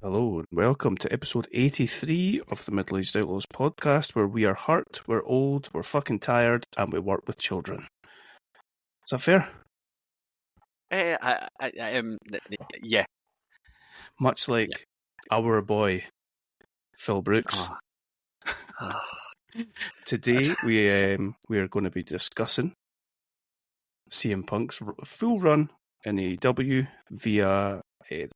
Hello and welcome to episode 83 of the Middle Aged Outlaws podcast, where we are hurt, we're old, we're fucking tired, and we work with children. Is that fair? Yeah. Much like our boy, Phil Brooks. Today we are going to be discussing CM Punk's full run in AEW via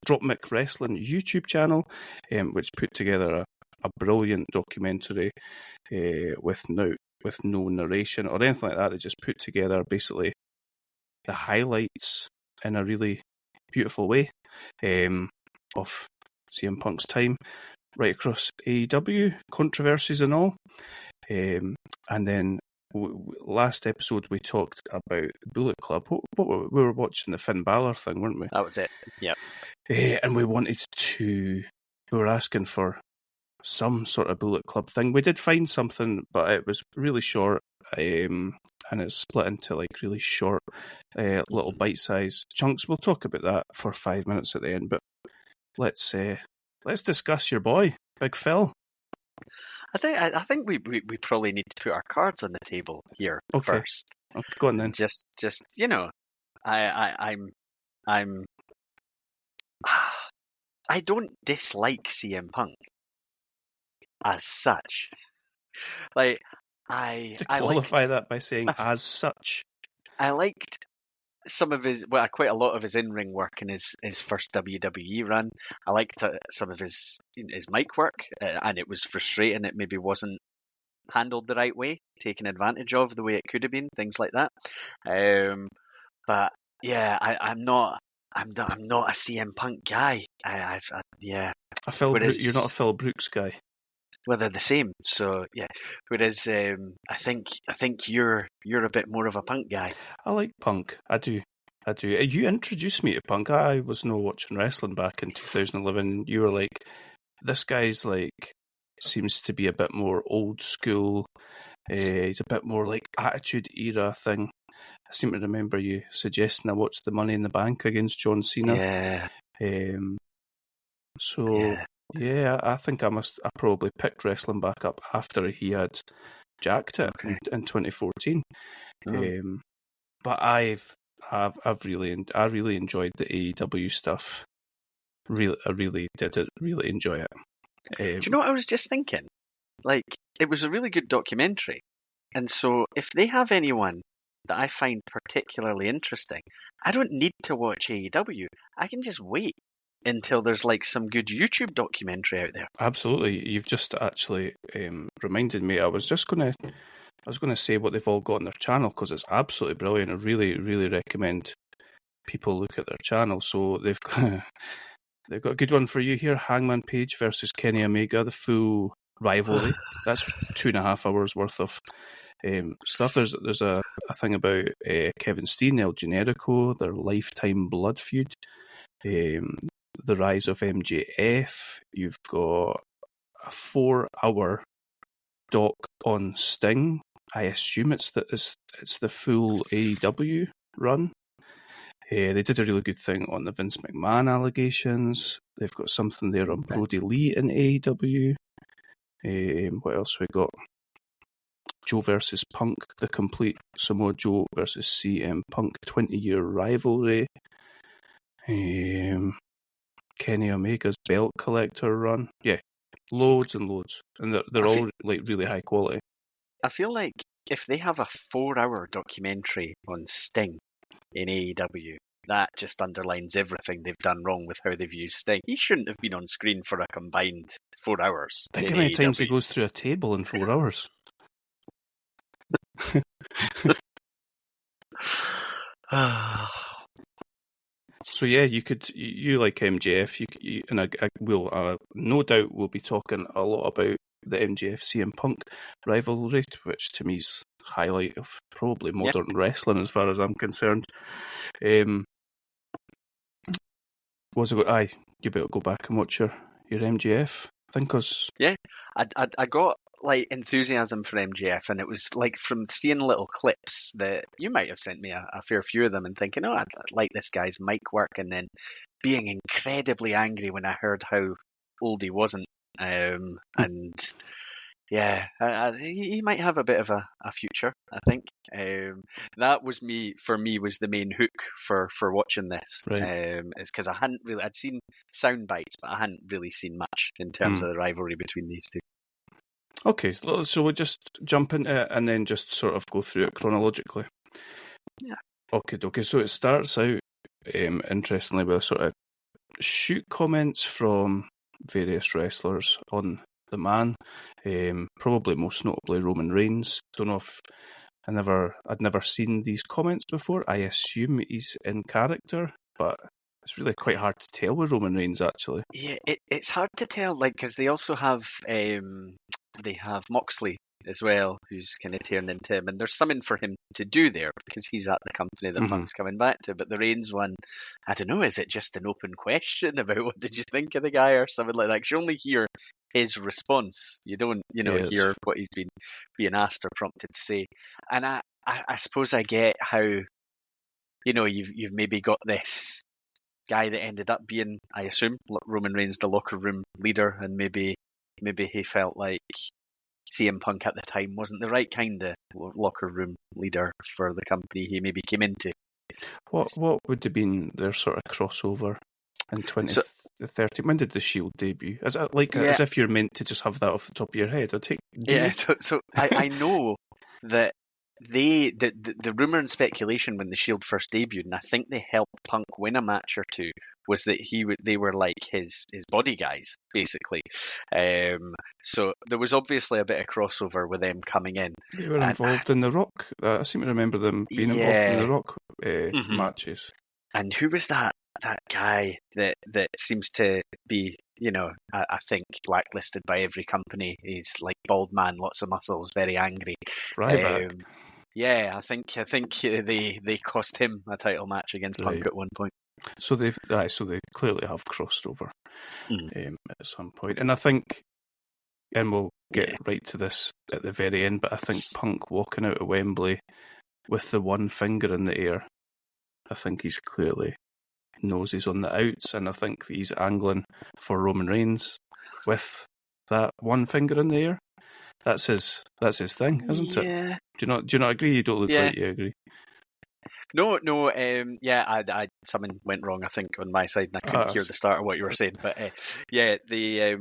Dropmick Wrestling YouTube channel, which put together a brilliant documentary with no narration or anything like that. They just put together basically the highlights in a really beautiful way of CM Punk's time right across AEW, controversies and all. And then last episode we talked about Bullet Club. We were watching the Finn Balor thing, weren't we? That was it. Yeah. And we were asking for some sort of Bullet Club thing. We did find something, but it was really short, and it's split into like really short, little bite-sized chunks. We'll talk about that for 5 minutes at the end, but let's discuss your boy, Big Phil. I think we probably need to put our cards on the table here first. Okay, go on then. Just I'm I don't dislike CM Punk as such. Like I qualify that by saying as such. I liked some of his, quite a lot of his in-ring work in his first WWE run. I liked some of his mic work, and it was frustrating. It maybe wasn't handled the right way, taken advantage of the way it could have been, things like that. But yeah, I'm not a CM Punk guy. You're not a Phil Brooks guy. Well, they're the same. So yeah. Whereas I think you're a bit more of a Punk guy. I like Punk. I do. You introduced me to Punk. I was watching wrestling back in 2011. You were like, this guy's like seems to be a bit more old school. He's a bit more like Attitude Era thing. I seem to remember you suggesting I watch the Money in the Bank against John Cena. Yeah. Yeah, I think I probably picked wrestling back up after he had jacked it in 2014. Oh. But I really enjoyed the AEW stuff. I really did enjoy it. Do you know what I was just thinking? Like, it was a really good documentary. And so if they have anyone that I find particularly interesting, I don't need to watch AEW. I can just wait until there's like some good YouTube documentary out there. Absolutely. You've just actually reminded me. I was going to say what they've all got on their channel, because it's absolutely brilliant. I really, really recommend people look at their channel. So they've got a good one for you here. Hangman Page versus Kenny Omega, the full rivalry. That's 2.5 hours worth of stuff. There's a thing about Kevin Steen, El Generico, their lifetime blood feud. The rise of MJF. You've got a 4-hour doc on Sting. I assume it's the full AEW run. They did a really good thing on the Vince McMahon allegations. They've got something there on Brody Lee in AEW. What else we got? Joe versus Punk, the complete Samoa Joe versus CM Punk 20-year rivalry. Kenny Omega's belt collector run. Yeah, loads and loads. And they're all like really high quality. I feel like if they have a 4-hour documentary on Sting in AEW, that just underlines everything they've done wrong with how they've used Sting. He shouldn't have been on screen for a combined 4 hours. Think how many times he goes through a table in 4 hours. So yeah, you like MJF, and I will no doubt we'll be talking a lot about the MJF CM Punk rivalry, which to me is highlight of probably modern wrestling as far as I'm concerned. You better go back and watch your MJF thing, because I got like enthusiasm for MJF, and it was like from seeing little clips that you might have sent me a fair few of them, and thinking, I'd like this guy's mic work, and then being incredibly angry when I heard how old he wasn't. And yeah, he might have a bit of a future, I think. That was for me, was the main hook for watching this. Right. Is because I'd seen sound bites, but I hadn't really seen much in terms of the rivalry between these two. Okay, so we'll just jump into it and then just sort of go through it chronologically. Yeah. Okay. So it starts out, interestingly, with sort of shoot comments from various wrestlers on the man, probably most notably Roman Reigns. Don't know if I'd never seen these comments before. I assume he's in character, but it's really quite hard to tell with Roman Reigns, actually. Yeah, it's hard to tell, like, because they also have Moxley as well, who's kind of turned into him, and there's something for him to do there because he's at the company that Punk's coming back to. But the Reigns one, I don't know, is it just an open question about what did you think of the guy or something like that? 'Cause you only hear his response, you don't, hear what he's being asked or prompted to say. And I suppose I get how, you've maybe got this guy that ended up being, I assume, Roman Reigns, the locker room leader, and maybe he felt like CM Punk at the time wasn't the right kind of locker room leader for the company he maybe came into. What would have been their sort of crossover in 2013? When did the Shield debut? Is it like as if you're meant to just have that off the top of your head? So I know that the rumor and speculation when the Shield first debuted, and I think they helped Punk win a match or two, was that they were like his body guys, basically. So there was obviously a bit of crossover with them coming in. They were involved in the Rock. I seem to remember them being involved in the Rock matches. And who was that guy that seems to be, I think blacklisted by every company? He's like bald man, lots of muscles, very angry. Ryback. Yeah, I think they cost him a title match against Punk at one point. So they clearly have crossed over at some point, and I think, and we'll get right to this at the very end, but I think Punk walking out of Wembley with the one finger in the air, I think he's clearly knows he's on the outs, and I think he's angling for Roman Reigns with that one finger in the air. That's his thing, isn't it? Do you not agree? You don't look like you agree. No. I something went wrong, I think, on my side, and I couldn't hear the start of what you were saying. But there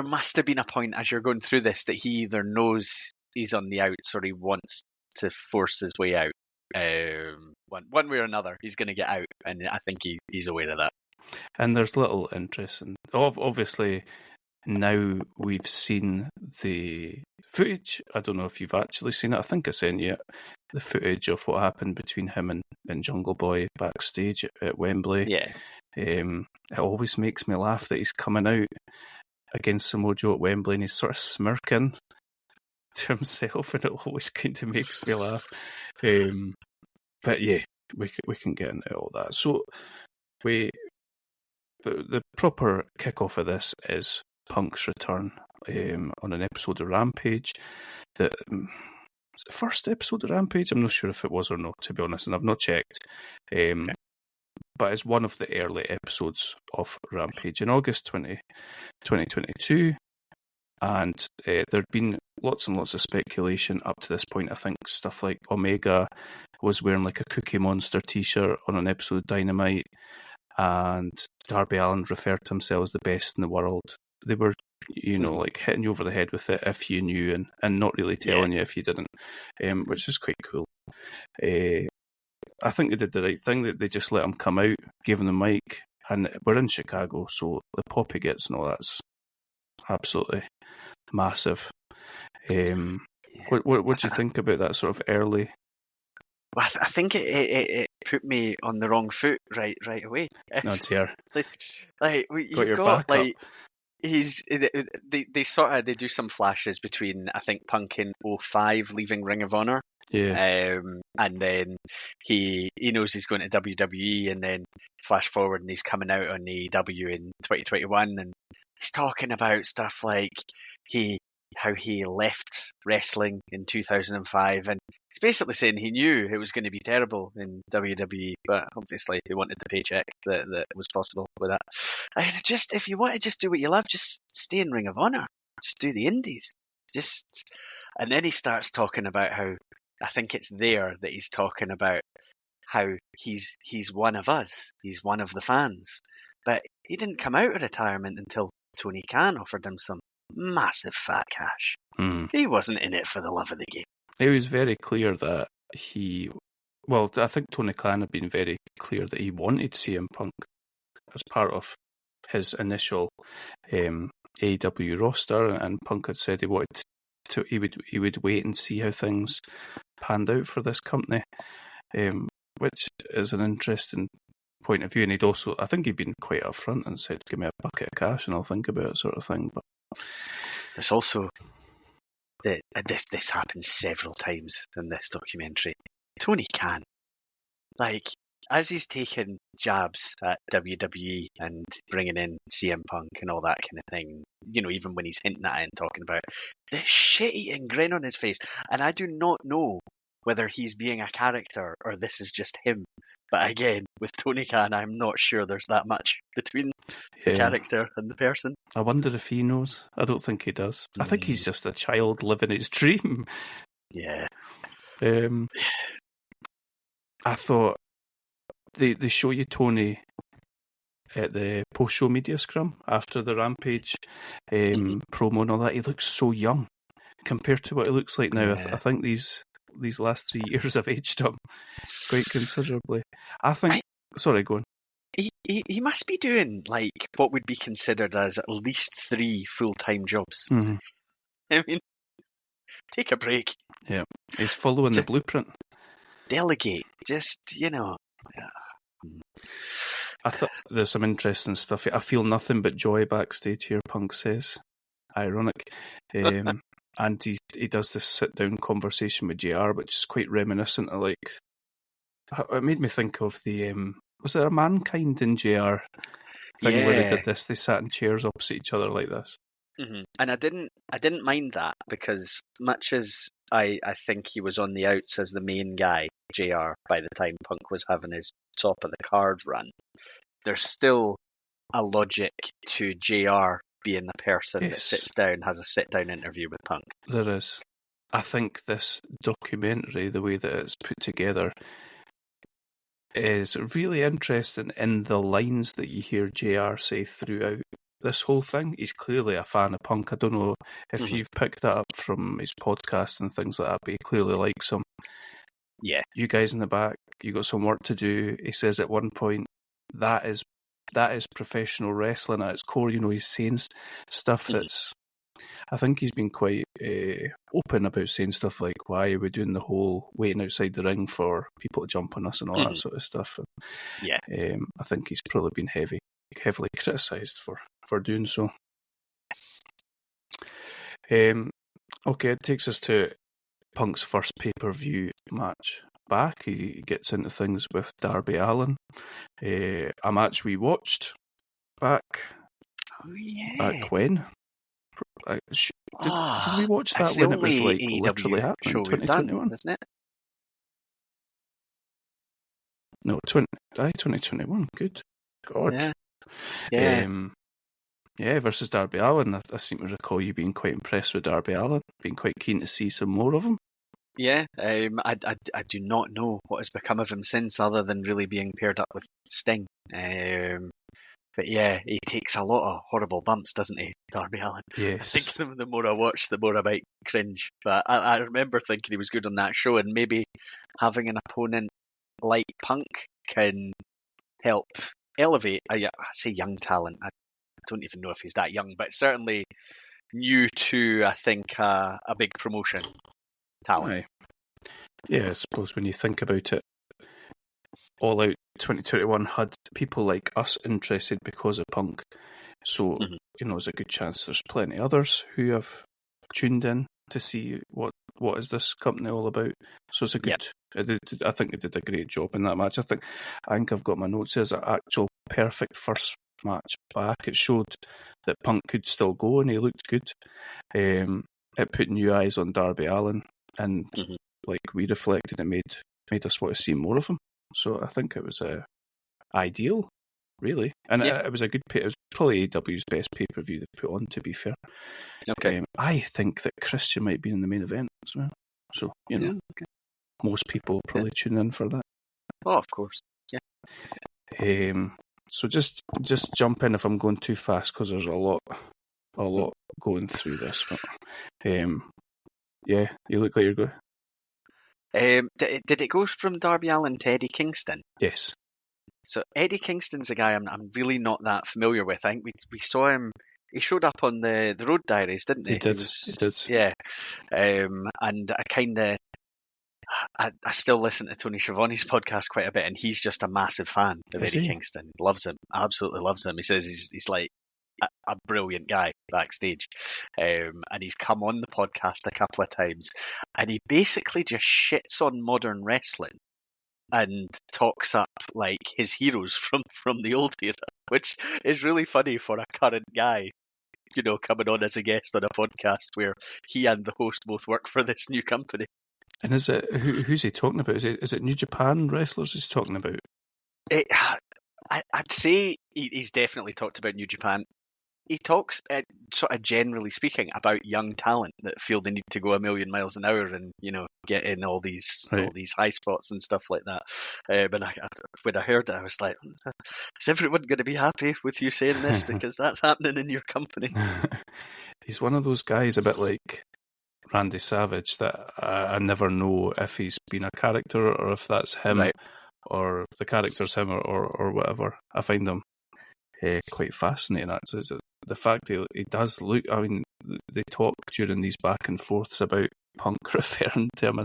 must have been a point as you're going through this that he either knows he's on the outs or he wants to force his way out. One way or another, he's going to get out, and I think he's aware of that. And there's little interest in. Obviously, now we've seen the footage. I don't know if you've actually seen it. I think I sent you the footage of what happened between him and Jungle Boy backstage at Wembley. Yeah. It always makes me laugh that he's coming out against Samoa Joe at Wembley and he's sort of smirking to himself, and it always kind of makes me laugh. But yeah, we can get into all that. So the proper kickoff of this is Punk's return on an episode of Rampage. Was it the first episode of Rampage? I'm not sure if it was or not, to be honest, and I've not checked. But it's one of the early episodes of Rampage in August 2022. And there'd been lots and lots of speculation up to this point. I think stuff like Omega was wearing like a Cookie Monster t-shirt on an episode of Dynamite, and Darby Allin referred to himself as the best in the world. They were, like hitting you over the head with it if you knew, and not really telling you if you didn't, which is quite cool. I think they did the right thing, that they just let him come out, gave him the mic, and we're in Chicago, so the pop he gets and all that's absolutely massive. What do you think about that sort of early? Well, I think it put me on the wrong foot right away. No, it's here. Got your back up. They do some flashes between, I think, Punk in 2005 leaving Ring of Honor. Yeah. And then he knows he's going to WWE, and then flash forward and he's coming out on AEW in 2021, and he's talking about stuff like he how he left wrestling in 2005, and he's basically saying he knew it was going to be terrible in WWE, but obviously he wanted the paycheck that was possible with that. And just, if you want to just do what you love, just stay in Ring of Honor, just do the indies, and then he starts talking about how, I think it's there that he's talking about how he's one of us, he's one of the fans, but he didn't come out of retirement until Tony Khan offered him some massive fat cash. He wasn't in it for the love of the game. It was very clear that I think Tony Khan had been very clear that he wanted CM Punk as part of his initial AEW roster, and Punk had said he would wait and see how things panned out for this company, which is an interesting point of view. And I think he'd been quite upfront and said, "Give me a bucket of cash and I'll think about it," sort of thing. But there's also this happens several times in this documentary. Tony Khan, as he's taking jabs at WWE and bringing in CM Punk and all that kind of thing, even when he's hinting at it and talking about the shit-eating grin on his face, and I do not know whether he's being a character or this is just him. But again, with Tony Khan, I'm not sure there's that much between the character and the person. I wonder if he knows. I don't think he does. I think he's just a child living his dream. Yeah. I thought they show you Tony at the post-show media scrum after the Rampage promo and all that. He looks so young compared to what he looks like now. Yeah. I think these last 3 years have aged him quite considerably. I think... Sorry, go on. He must be doing what would be considered as at least 3 full-time jobs. Mm-hmm. I mean, take a break. Yeah, he's following the blueprint. Delegate, just I thought there's some interesting stuff. I feel nothing but joy backstage here, Punk says. Ironic. And he does this sit-down conversation with JR, which is quite reminiscent of it made me think of the was there a Mankind in JR thing where they did this? They sat in chairs opposite each other like this. Mm-hmm. And I didn't mind that, because much as I think he was on the outs as the main guy, JR, by the time Punk was having his top of the card run, there's still a logic to JR being the person that sits down, has a sit-down interview with Punk. There is. I think this documentary, the way that it's put together, is really interesting in the lines that you hear JR say throughout this whole thing. He's clearly a fan of Punk. I don't know if you've picked that up from his podcast and things like that, but he clearly likes him. Yeah. You guys in the back, you got some work to do. He says at one point, that is professional wrestling at its core. He's saying stuff that's... I think he's been quite open about saying stuff like, why are we doing the whole waiting outside the ring for people to jump on us and all that sort of stuff. And, I think he's probably been heavily criticised for doing so. Okay, it takes us to Punk's first pay-per-view match back. He gets into things with Darby Allin. A match we watched back. Oh, yeah. Back when? Did we watch that when it was literally happening? 2021, isn't it? No, 2021. Good God. Yeah. Versus Darby Allin. I seem to recall you being quite impressed with Darby Allin, being quite keen to see some more of him. Yeah, I do not know what has become of him since, other than really being paired up with Sting. But yeah, he takes a lot of horrible bumps, doesn't he, Darby Allin? Yes. I think the more I watch, the more I might cringe. But I remember thinking he was good on that show, and maybe having an opponent like Punk can help elevate I say young talent. I don't even know if he's that young, but certainly new to, I think, a big promotion talent. Right. Yeah, I suppose when you think about it, All Out 2021 had people like us interested because of Punk. So, there's a good chance there's plenty others who have tuned in to see what is this company all about. So it's a good... I think they did a great job in that match. I think I've got my notes here as an actual perfect first match back. It showed that Punk could still go and he looked good. And it put new eyes on Darby Allin, and Mhm. like we reflected, it made us want to see more of him. So I think it was ideal, really, and Yeah. it was a good. It was probably AEW's best pay-per-view they put on. To be fair, Okay. I think that Christian might be in the main event as well. So Yeah, okay. most people will probably tune in for that. Oh, of course. Yeah. So just jump in if I'm going too fast, because there's a lot going through this. But yeah, you look like you're good. Did it go from Darby Allin to Eddie Kingston? Yes. So Eddie Kingston's a guy I'm really not that familiar with. I think we saw him. He showed up on the Road Diaries, didn't he? He did. Yeah. And I still listen to Tony Schiavone's podcast quite a bit, and he's just a massive fan of Is Eddie he? Kingston. Loves him, absolutely loves him. He says he's like a brilliant guy backstage, and he's come on the podcast a couple of times, and he basically just shits on modern wrestling and talks up like his heroes from the old era, which is really funny for a current guy, coming on as a guest on a podcast where he and the host both work for this new company. And is it who's he talking about? Is it New Japan wrestlers he's talking about? I'd say he's definitely talked about New Japan. He talks, sort of generally speaking, about young talent that feel they need to go a million miles an hour and get in all these high spots and stuff like that. But when I heard it, I was like, is everyone going to be happy with you saying this, because that's happening in your company? He's one of those guys, a bit like Randy Savage, that I never know if he's been a character or if that's him, Right. or the character's him, or whatever. I find him quite fascinating. Actually, the fact he does look. I mean, they talk during these back and forths about Punk referring to him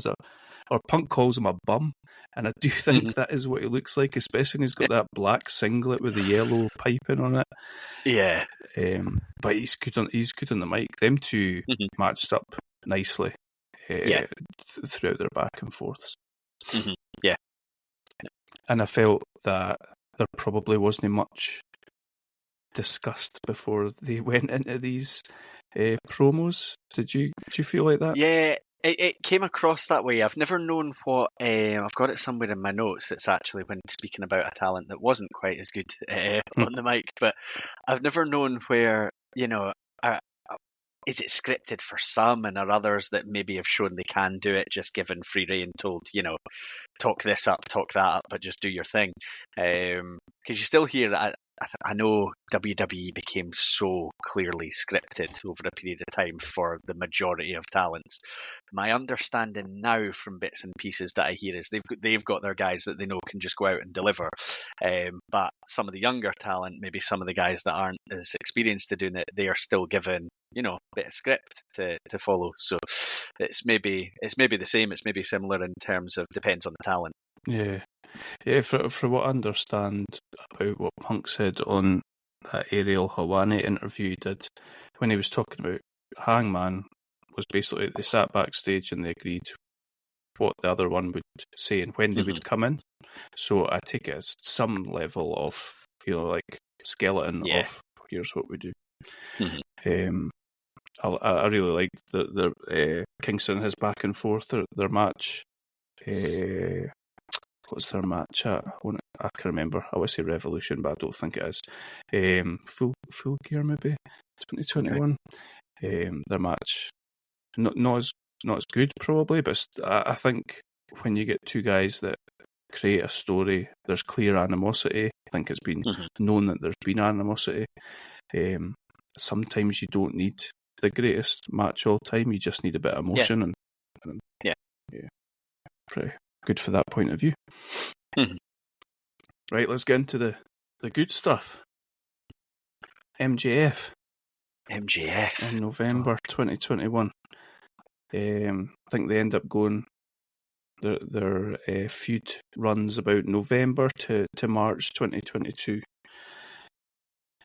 or Punk calls him a bum, and I do think that is what he looks like, especially when he's got that black singlet with the yellow piping on it. Yeah. But he's good on the mic. Them two matched up nicely throughout their back and forths. Yeah. And I felt that there probably wasn't much discussed before they went into these promos. Did you feel like that? Yeah, it came across that way. I've never known what I've got it somewhere in my notes. It's actually when speaking about a talent that wasn't quite as good on the mic, but I've never known where is it scripted for some, and are others that maybe have shown they can do it, just given free rein, told talk this up, talk that up, but just do your thing. Because you still hear, I know WWE became so clearly scripted over a period of time for the majority of talents. My understanding now from bits and pieces that I hear is they've got their guys that they know can just go out and deliver. But some of the younger talent, maybe some of the guys that aren't as experienced to doing it, they are still given a bit of script to follow. So it's maybe the same, it's maybe similar in terms of depends on the talent. Yeah. For what I understand about what Punk said on that Ariel Helwani interview he did, when he was talking about Hangman, was basically they sat backstage and they agreed what the other one would say and when they would come in. So I take it as some level of like skeleton of here's what we do. I really like the Kingston, his back and forth, their match. What's their match at? I can remember. I would say Revolution, but I don't think it is. Full Gear maybe 2021. Their match not as good probably, but I think when you get two guys that create a story, there's clear animosity. I think it's been known that there's been animosity. Sometimes you don't need the greatest match all the time. You just need a bit of emotion, and pretty good for that point of view. Right, let's get into the good stuff. MJF in November 2021. I think they end up going. Their feud runs about November to March 2022,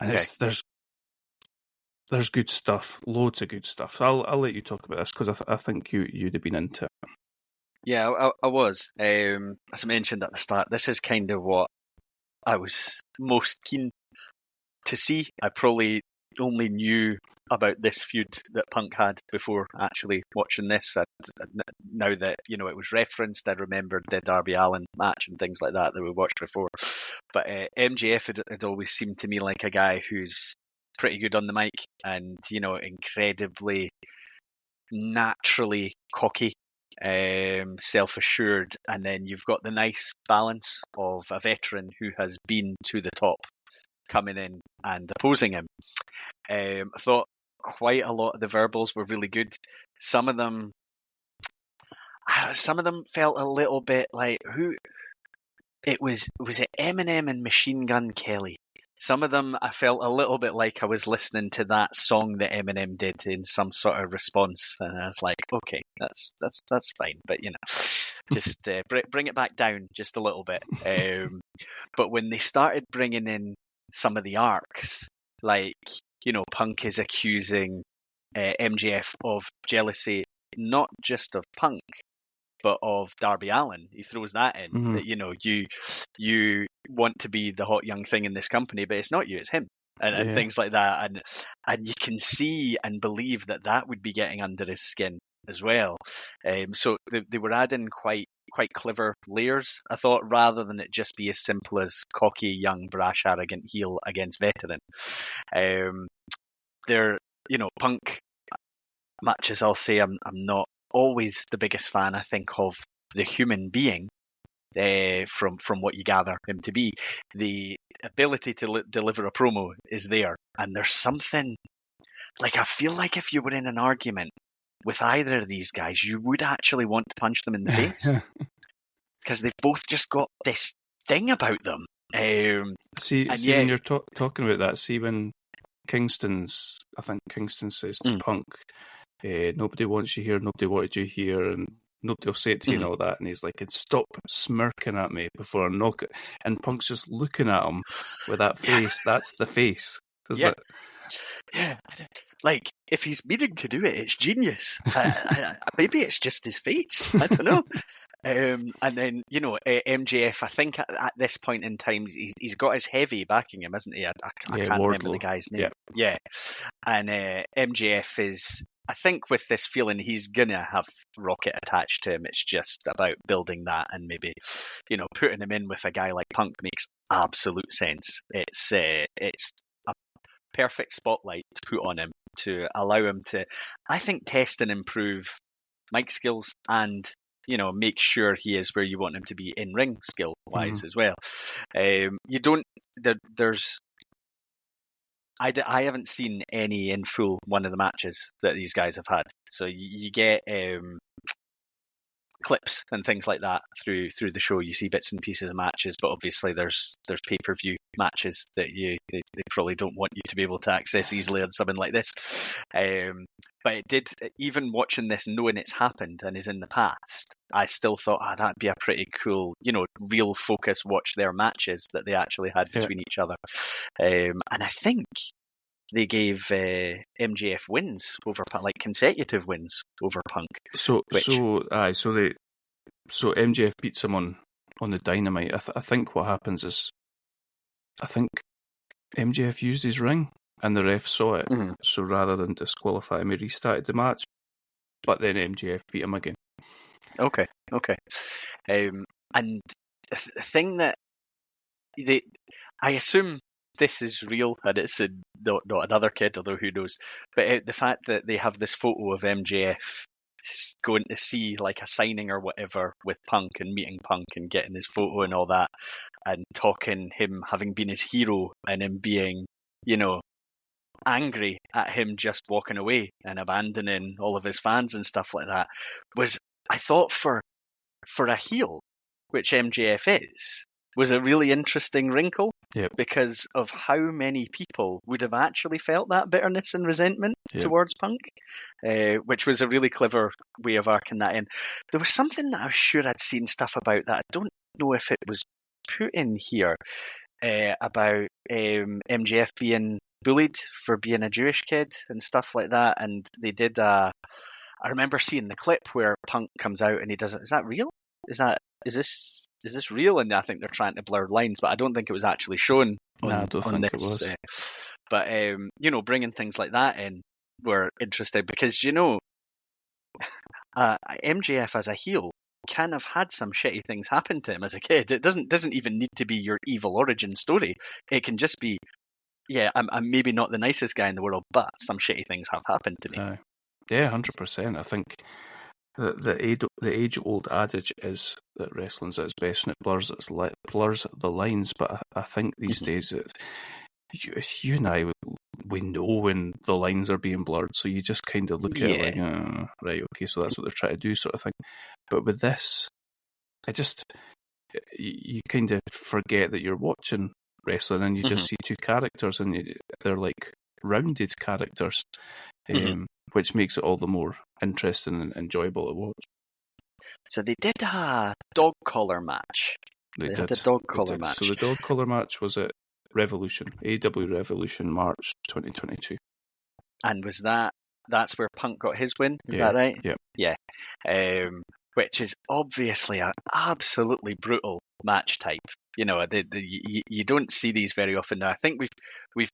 and there's good stuff, loads of good stuff. I'll let you talk about this because I think you'd have been into it. Yeah, I was. As I mentioned at the start, this is kind of what I was most keen to see. I probably only knew about this feud that Punk had before actually watching this. Now that it was referenced, I remembered the Darby Allin match and things like that we watched before. But MJF had always seemed to me like a guy who's pretty good on the mic and incredibly naturally cocky, self-assured, and then you've got the nice balance of a veteran who has been to the top coming in and opposing him. I thought quite a lot of the verbals were really good. Some of them felt a little bit like was it Eminem and Machine Gun Kelly? Some of them I felt a little bit like I was listening to that song that Eminem did in some sort of response, and I was like, okay, that's fine, but just bring it back down just a little bit. But when they started bringing in some of the arcs, like Punk is accusing MJF of jealousy, not just of Punk, but of Darby Allin. He throws that in, that you want to be the hot young thing in this company, but it's not you, it's him, and things like that, and you can see and believe that would be getting under his skin as well. So they were adding quite clever layers, I thought, rather than it just be as simple as cocky, young, brash, arrogant heel against veteran. They're Punk matches, I'll say I'm not always the biggest fan, I think, of the human being. From what you gather him to be, the ability to deliver a promo is there, and there's something like, I feel like if you were in an argument with either of these guys, you would actually want to punch them in the face, because they've both just got this thing about them. See when you're talking about that, see when Kingston says to Punk, nobody wants you here, nobody wanted you here, and nobody will say it to you and all that, and he's like, and stop smirking at me before I knock it, and Punk's just looking at him with that face. That's the face, isn't it? Yeah, like, if he's meaning to do it, it's genius. Maybe it's just his face, I don't know. And then MJF, I think at this point in time he's got his heavy backing him, isn't he? I can't remember the guy's name. Yeah. And MJF is, I think, with this feeling he's gonna have Rocket attached to him. It's just about building that, and maybe putting him in with a guy like Punk makes absolute sense. It's a perfect spotlight to put on him to allow him to, I think, test and improve mic skills and make sure he is where you want him to be in ring skill wise as well. I haven't seen any in full one of the matches that these guys have had, so you get clips and things like that through the show. You see bits and pieces of matches, but obviously there's pay-per-view matches that they probably don't want you to be able to access easily on something like this. But it did, even watching this, knowing it's happened and is in the past, I still thought, that'd be a pretty cool, real focus watch their matches that they actually had between each other. And I think they gave MJF wins over Punk, like consecutive wins over Punk. So MJF beats him on the Dynamite. I think what happens is, I think MJF used his ring and the ref saw it. So rather than disqualify him, he restarted the match. But then MJF beat him again. Okay. And the thing that I assume this is real, and it's not another kid, although who knows. But the fact that they have this photo of MJF going to see like a signing or whatever with Punk and meeting Punk and getting his photo and all that, and talking him having been his hero and him being, angry at him just walking away and abandoning all of his fans and stuff like that, was, I thought, for a heel, which MJF is, was a really interesting wrinkle. Because of how many people would have actually felt that bitterness and resentment towards Punk, which was a really clever way of arcing that in. There was something that I'm sure I'd seen stuff about that I don't know if it was put in here, about MJF being bullied for being a Jewish kid and stuff like that, and they did I remember seeing the clip where Punk comes out and he does it. Is that real? Is this real? And I think they're trying to blur lines, but I don't think it was actually shown on, I don't think this. it was. But bringing things like that in, were interesting because MJF as a heel can have had some shitty things happen to him as a kid. It doesn't even need to be your evil origin story. It can just be, yeah, I'm maybe not the nicest guy in the world, but some shitty things have happened to me. Yeah, 100%. I think the age-old adage is that wrestling's at its best when it blurs the lines. But I think these days, you and I, we know when the lines are being blurred, so you just kind of look at it like, right, okay, so that's what they're trying to do, sort of thing. But with this, you kind of forget that you're watching wrestling, and you just see two characters, and they're like rounded characters, which makes it all the more interesting and enjoyable to watch. So they did a dog collar match. They had a dog collar match. So the dog collar match was at Revolution, AEW Revolution, March 2022. And was that's where Punk got his win? Is that right? Yeah. Which is obviously an absolutely brutal match type. You don't see these very often now. I think we've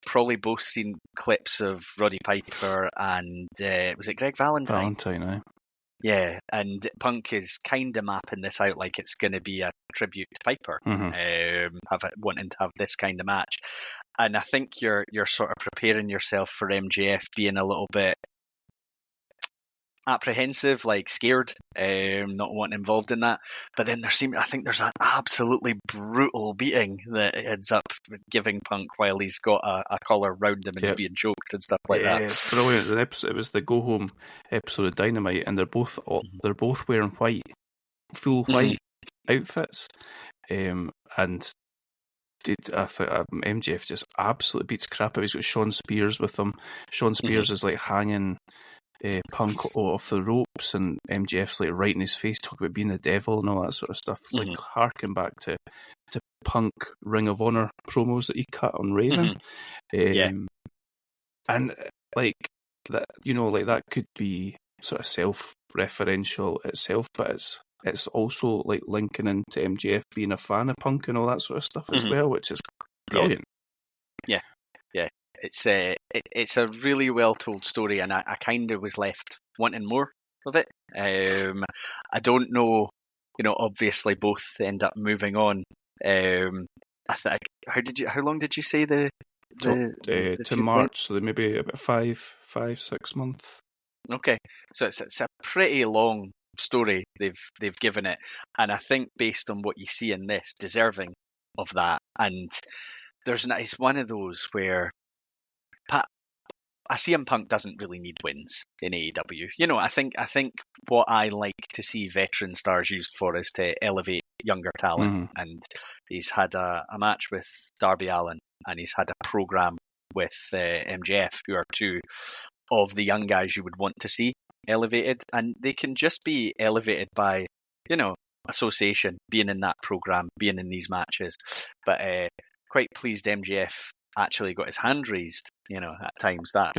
probably both seen clips of Roddy Piper and was it Greg Valentine? Aye. Yeah, and Punk is kind of mapping this out like it's going to be a tribute to Piper, wanting to have this kind of match. And I think you're sort of preparing yourself for MJF being a little bit apprehensive, like scared, not wanting involved in that. But then I think there's an absolutely brutal beating that ends up giving Punk while he's got a collar round him and he's being choked and stuff like that. Yeah, it's brilliant. It was the Go Home episode of Dynamite, and they're both wearing white, full white outfits, and I think MJF just absolutely beats crap out. He's got Sean Spears with him. Sean Spears is like hanging Punk off the ropes, and MJF's like right in his face talking about being the devil and all that sort of stuff, like harking back to Punk Ring of Honor promos that he cut on Raven. And like that, like that could be sort of self-referential itself, but it's also like linking into MJF being a fan of Punk and all that sort of stuff as well, which is brilliant. Yeah. It's a really well told story, and I kind of was left wanting more of it. I don't know, obviously both end up moving on. How long did you say to March? So maybe about 5-6 months. Okay, so it's a pretty long story they've given it, and I think based on what you see in this, deserving of that. And it's one of those where CM Punk doesn't really need wins in AEW. I think what I like to see veteran stars used for is to elevate younger talent. And he's had a match with Darby Allin, and he's had a program with MJF, who are two of the young guys you would want to see elevated, and they can just be elevated by, association, being in that program, being in these matches. But quite pleased MJF actually got his hand raised, at times that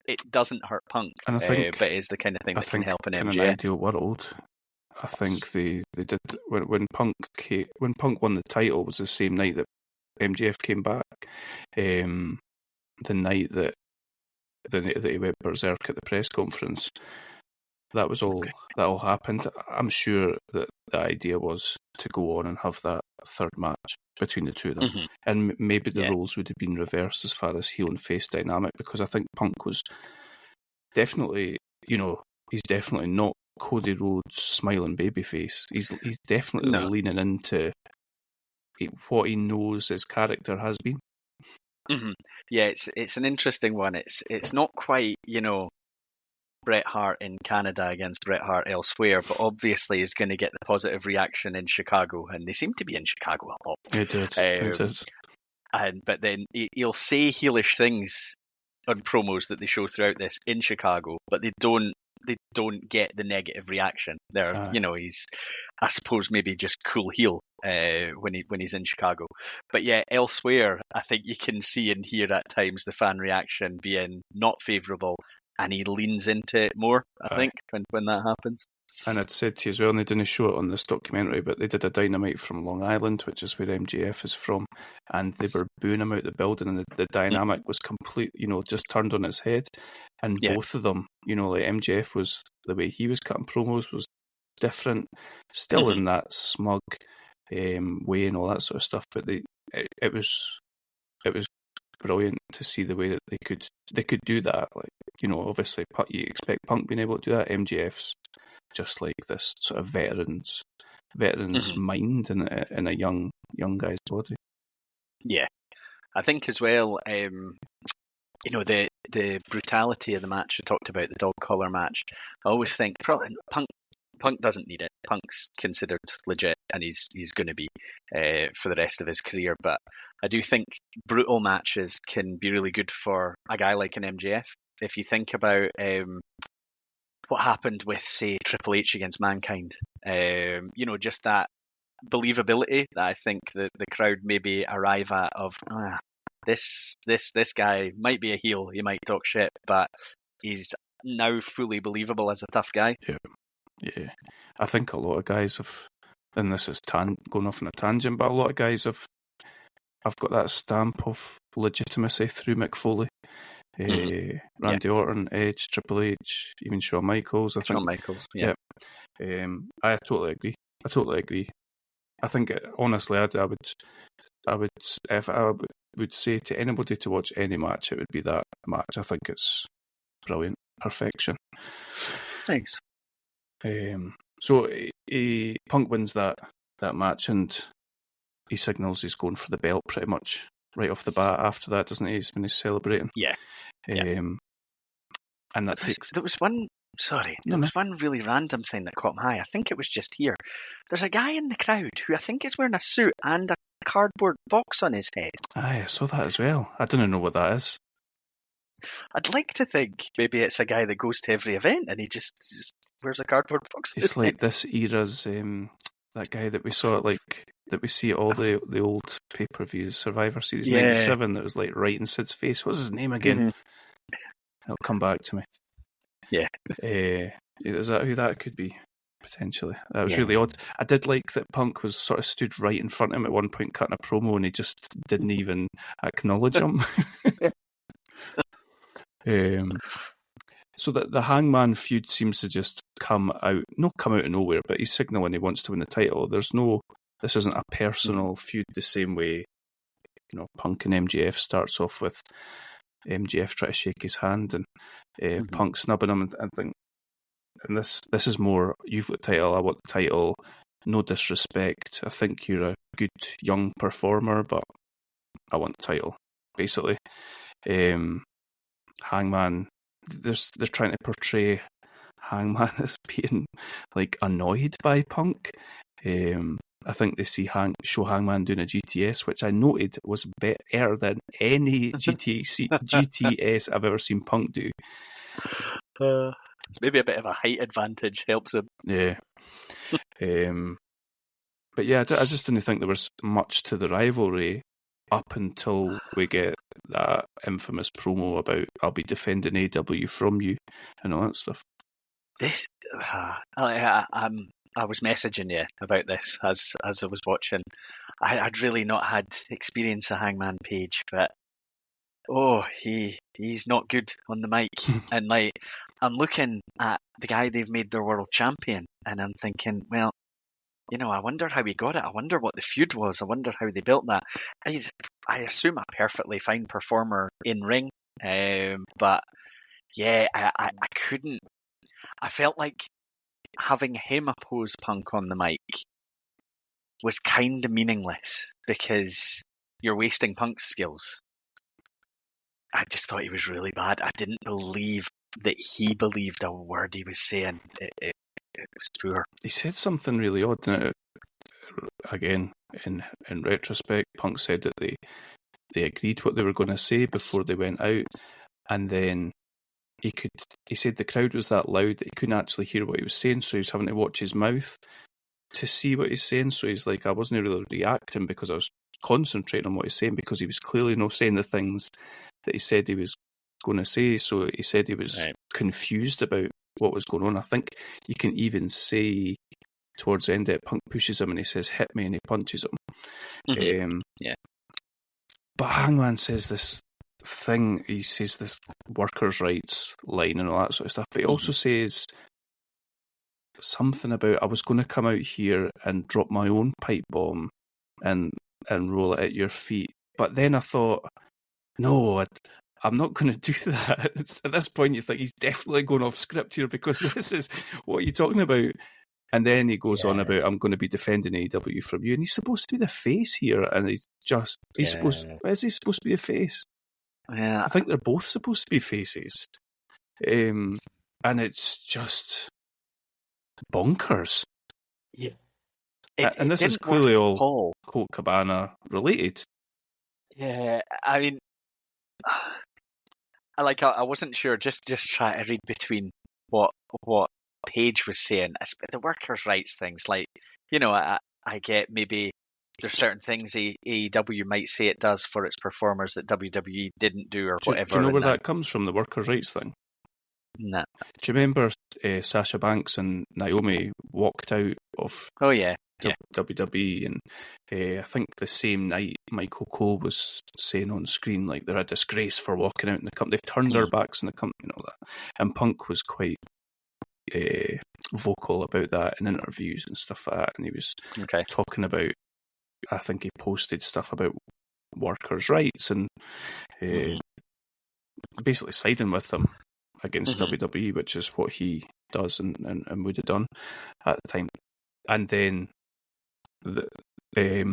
it doesn't hurt Punk, and I think, but it is the kind of thing that can help an MJF. In an ideal world, I think they did when Punk won the title was the same night that MJF came back, the night that he went berserk at the press conference. That was all. Okay. That all happened. I'm sure that the idea was to go on and have that third match between the two of them, and maybe the roles would have been reversed as far as heel and face dynamic, because I think Punk was definitely, he's definitely not Cody Rhodes' smiling babyface. He's definitely leaning into what he knows his character has been. Yeah, it's an interesting one. It's not quite, Bret Hart in Canada against Bret Hart elsewhere, but obviously is going to get the positive reaction in Chicago, and they seem to be in Chicago a lot. It did. But then he'll say heelish things on promos that they show throughout this in Chicago, but they don't get the negative reaction. He's, I suppose, maybe just cool heel when he's in Chicago. But yeah, elsewhere, I think you can see and hear at times the fan reaction being not favourable, and he leans into it more, I think, when that happens. And I'd said to you as well, and they didn't show it on this documentary, but they did a Dynamite from Long Island, which is where MJF is from, and they were booing him out the building, and the dynamic was complete, just turned on its head. And both of them, like MJF was, the way he was cutting promos was different, still in that smug way and all that sort of stuff, but it was brilliant to see the way that they could do that. Like, obviously you expect Punk being able to do that. MJF's just like this sort of veteran's mind in a young guy's body. Yeah, I think as well, the brutality of the match. We talked about the dog collar match. I always think probably Punk doesn't need it. Punk's considered legit, and he's going to be for the rest of his career. But I do think brutal matches can be really good for a guy like an MJF. If you think about what happened with, say, Triple H against Mankind, just that believability that I think the crowd maybe arrive at of this guy might be a heel, he might talk shit, but he's now fully believable as a tough guy. Yeah. I think a lot of guys have, and this is going off on a tangent, but a lot of guys have got that stamp of legitimacy through Mick Foley. Randy Orton, Edge, Triple H, even Shawn Michaels. Shawn Michaels, yeah. I totally agree. I think honestly, I would say to anybody to watch any match, it would be that match. I think it's brilliant, perfection. Thanks. So Punk wins that match, and he signals he's going for the belt pretty much right off the bat after that, doesn't he? When he's celebrating. Yeah. And that there was one really random thing that caught my eye. I think it was just here. There's a guy in the crowd who I think is wearing a suit and a cardboard box on his head. Aye, I saw that as well. I didn't know what that is. I'd like to think maybe it's a guy that goes to every event and he just wears a cardboard box. It's like this era's that guy that we saw that we see at all the old pay-per-views, Survivor Series 97, that was like right in Sid's face. What's his name again? Mm-hmm. It'll come back to me. Yeah. Is that who that could be? Potentially. That was really odd. I did like that Punk was sort of stood right in front of him at one point cutting a promo and he just didn't even acknowledge him. So that the Hangman feud seems to just come out of nowhere, but he's signaling he wants to win the title. This isn't a personal feud the same way, Punk and MJF starts off with MJF trying to shake his hand and Punk snubbing him and think, and this is more, you've got the title, I want the title, no disrespect, I think you're a good young performer, but I want the title, basically. Hangman, they're trying to portray Hangman as being like annoyed by Punk. I think they show Hangman doing a GTS, which I noted was better than any GTS I've ever seen Punk do. Maybe a bit of a height advantage helps him. Yeah. But yeah, I just didn't think there was much to the rivalry up until we get that infamous promo about I'll be defending AEW from you and all that stuff. I was messaging you about this as I was watching. I'd really not had experience of Hangman Page, but he's not good on the mic. And like, I'm looking at the guy they've made their world champion, and I'm thinking, well, I wonder how he got it. I wonder what the feud was. I wonder how they built that. I assume a perfectly fine performer in ring, but yeah, I couldn't. I felt like having him oppose Punk on the mic was kind of meaningless because you're wasting Punk's skills. I just thought he was really bad. I didn't believe that he believed a word he was saying. It was poor. He said something really odd. Again, in retrospect, Punk said that they agreed what they were going to say before they went out, and then he said the crowd was that loud that he couldn't actually hear what he was saying, so he was having to watch his mouth to see what he's saying. So he's like, I wasn't really reacting because I was concentrating on what he's saying, because he was clearly not saying the things that he said he was going to say. So he said he was confused about what was going on. I think you can even say towards the end that Punk pushes him and he says, "Hit me," and he punches him. But Hangman says this thing, he says this workers' rights line and all that sort of stuff. But he also says something about, I was going to come out here and drop my own pipe bomb and roll it at your feet. But then I thought, no, I'm not going to do that. At this point, you think he's definitely going off script here, because this is, what are you talking about? And then he goes on about, I'm going to be defending AEW from you. And he's supposed to be the face here. And is he supposed to be a face? Yeah. I think they're both supposed to be faces. And it's just bonkers. Yeah. And this is clearly all Colt Cabana related. Yeah, I mean, I wasn't sure. Just try to read between what Paige was saying. The workers' rights things, like, you know, I get maybe there's certain things AEW might say it does for its performers that WWE didn't do, or whatever. Do you know where that comes from, the workers' rights thing? No. Do you remember Sasha Banks and Naomi walked out of WWE, and I think the same night Michael Cole was saying on screen, like, they're a disgrace for walking out in the company. They've turned their backs on the company and all that. And Punk was quite vocal about that in interviews and stuff like that. And he was talking about, I think he posted stuff about workers' rights and basically siding with them against WWE, which is what he does and would have done at the time. And then he'd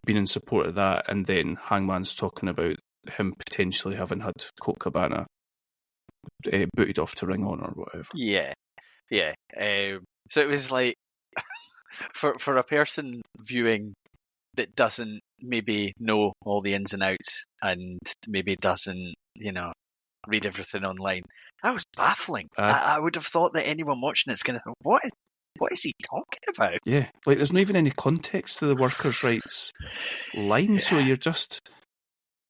been in support of that, and then Hangman's talking about him potentially having had Colt Cabana booted off to Ring Honor or whatever. Yeah. So it was like, for a person viewing that doesn't maybe know all the ins and outs and maybe doesn't, read everything online, that was baffling. I would have thought that anyone watching it's going to, what is he talking about? Yeah, like there's not even any context to the workers' rights line, so you're just,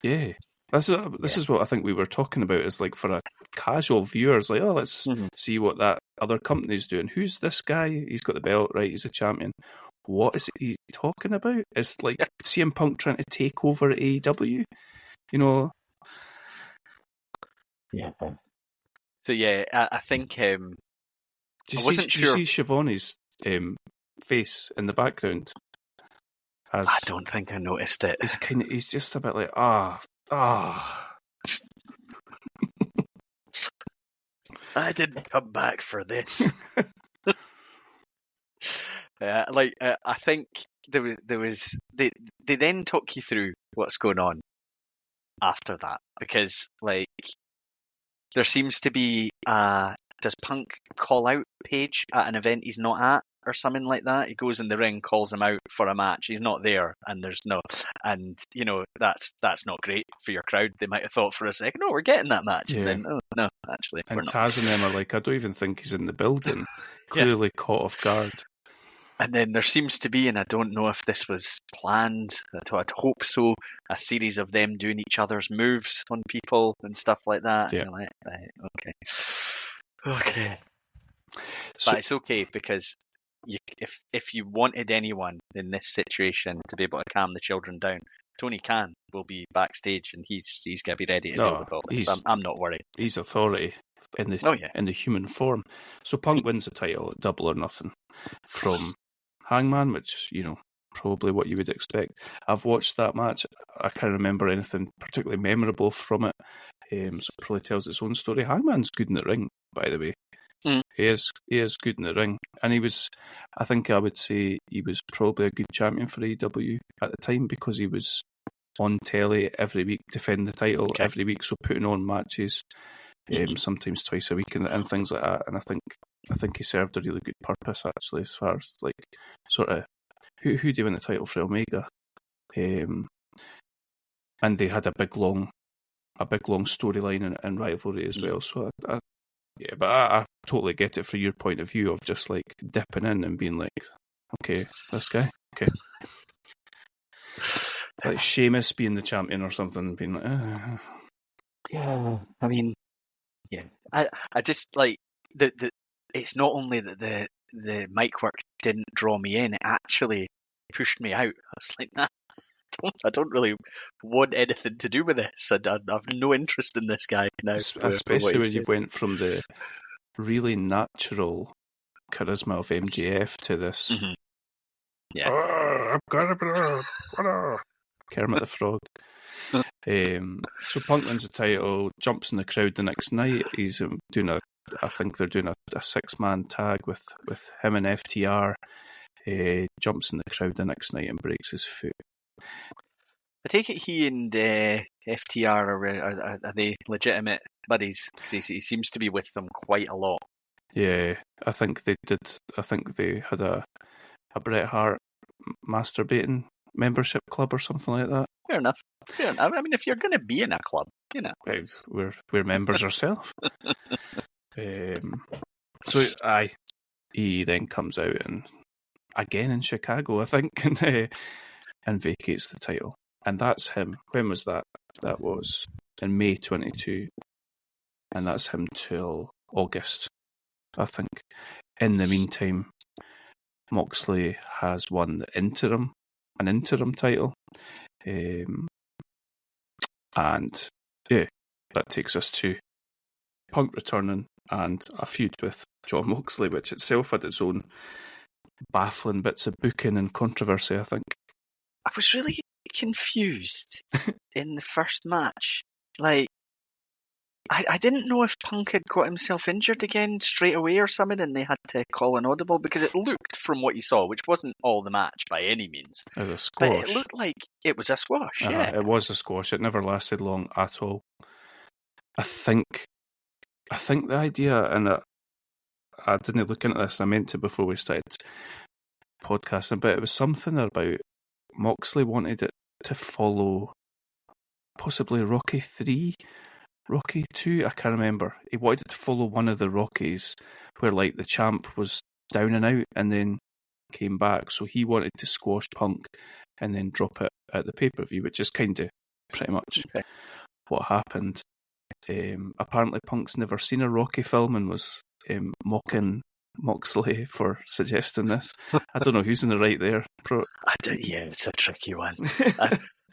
This is what I think we were talking about, is like, for a casual viewer, it's like, oh, let's see what that other company's doing. Who's this guy? He's got the belt, right? He's a champion. What is he talking about? It's like CM Punk trying to take over AEW, Yeah. So I think I wasn't sure. Do you see Shivani's face in the background? I don't think I noticed it. He's just a bit like, I didn't come back for this. I think there was they then talk you through what's going on after that, because like there seems to be does Punk call out Page at an event he's not at or something like that? He goes in the ring, calls him out for a match. He's not there, and that's not great for your crowd. They might have thought for a second, "Oh, we're getting that match," and then, "Oh no, actually, and we're not." Taz and them are like, "I don't even think he's in the building." Clearly caught off guard. And then there seems to be, and I don't know if this was planned, I'd hope so, a series of them doing each other's moves on people and stuff like that. Yeah. And you're like, right, okay. But it's okay, because if you wanted anyone in this situation to be able to calm the children down, Tony Khan will be backstage, and he's going to be ready to deal with all this. I'm not worried. He's authority in the human form. So Punk wins the title at Double or Nothing from Hangman, which, probably what you would expect. I've watched that match. I can't remember anything particularly memorable from it. So it probably tells its own story. Hangman's good in the ring, by the way. He is good in the ring. And I think I would say he was probably a good champion for AEW at the time, because he was on telly every week, defending the title every week, so putting on matches, sometimes twice a week and things like that. And I think he served a really good purpose, actually, as far as like sort of who do you win the title for Omega, and they had a big long storyline and rivalry as well. So I totally get it from your point of view of just like dipping in and being like, okay, this guy, okay, like Sheamus being the champion or something, being like, Yeah, I mean, yeah, I just like the. It's not only that the mic work didn't draw me in; it actually pushed me out. I was like, nah, I don't really want anything to do with this. I've no interest in this guy now. For what Especially he when you did. went from the really natural charisma of MJF to this. Mhm. Yeah. I'm gonna be Kermit the Frog. So Punk wins the title, jumps in the crowd the next night. He's doing I think they're doing a 6-man tag with him and FTR. Jumps in the crowd the next night and breaks his foot. I take it he and FTR are they legitimate buddies? Because he seems to be with them quite a lot. Yeah, I think they did. I think they had a Bret Hart masturbating membership club or something like that. Fair enough. I mean, if you're going to be in a club, you know. We're members ourselves. So he then comes out and again in Chicago, I think, and vacates the title. And that's him. When was that? That was in May 22. And that's him till August, I think. In the meantime, Moxley has won an interim title. And yeah, that takes us to Punk returning and a feud with Jon Moxley, which itself had its own baffling bits of booking and controversy, I think. I was really confused in the first match. Like, I didn't know if Punk had got himself injured again straight away or something, and they had to call an audible, because it looked, from what you saw, which wasn't all the match by any means, As a squash. but it looked like it was a squash. Yeah, It was a squash. It never lasted long at all. I think the idea, and I didn't look into this, and I meant to before we started podcasting, but it was something about Moxley wanted it to follow possibly Rocky 3, Rocky 2, I can't remember. He wanted it to follow one of the Rockies where like the champ was down and out and then came back. So he wanted to squash Punk and then drop it at the pay-per-view, which is kind of pretty much what happened. Apparently Punk's never seen a Rocky film and was mocking Moxley for suggesting this. I don't know who's in the right there. yeah, it's a tricky one.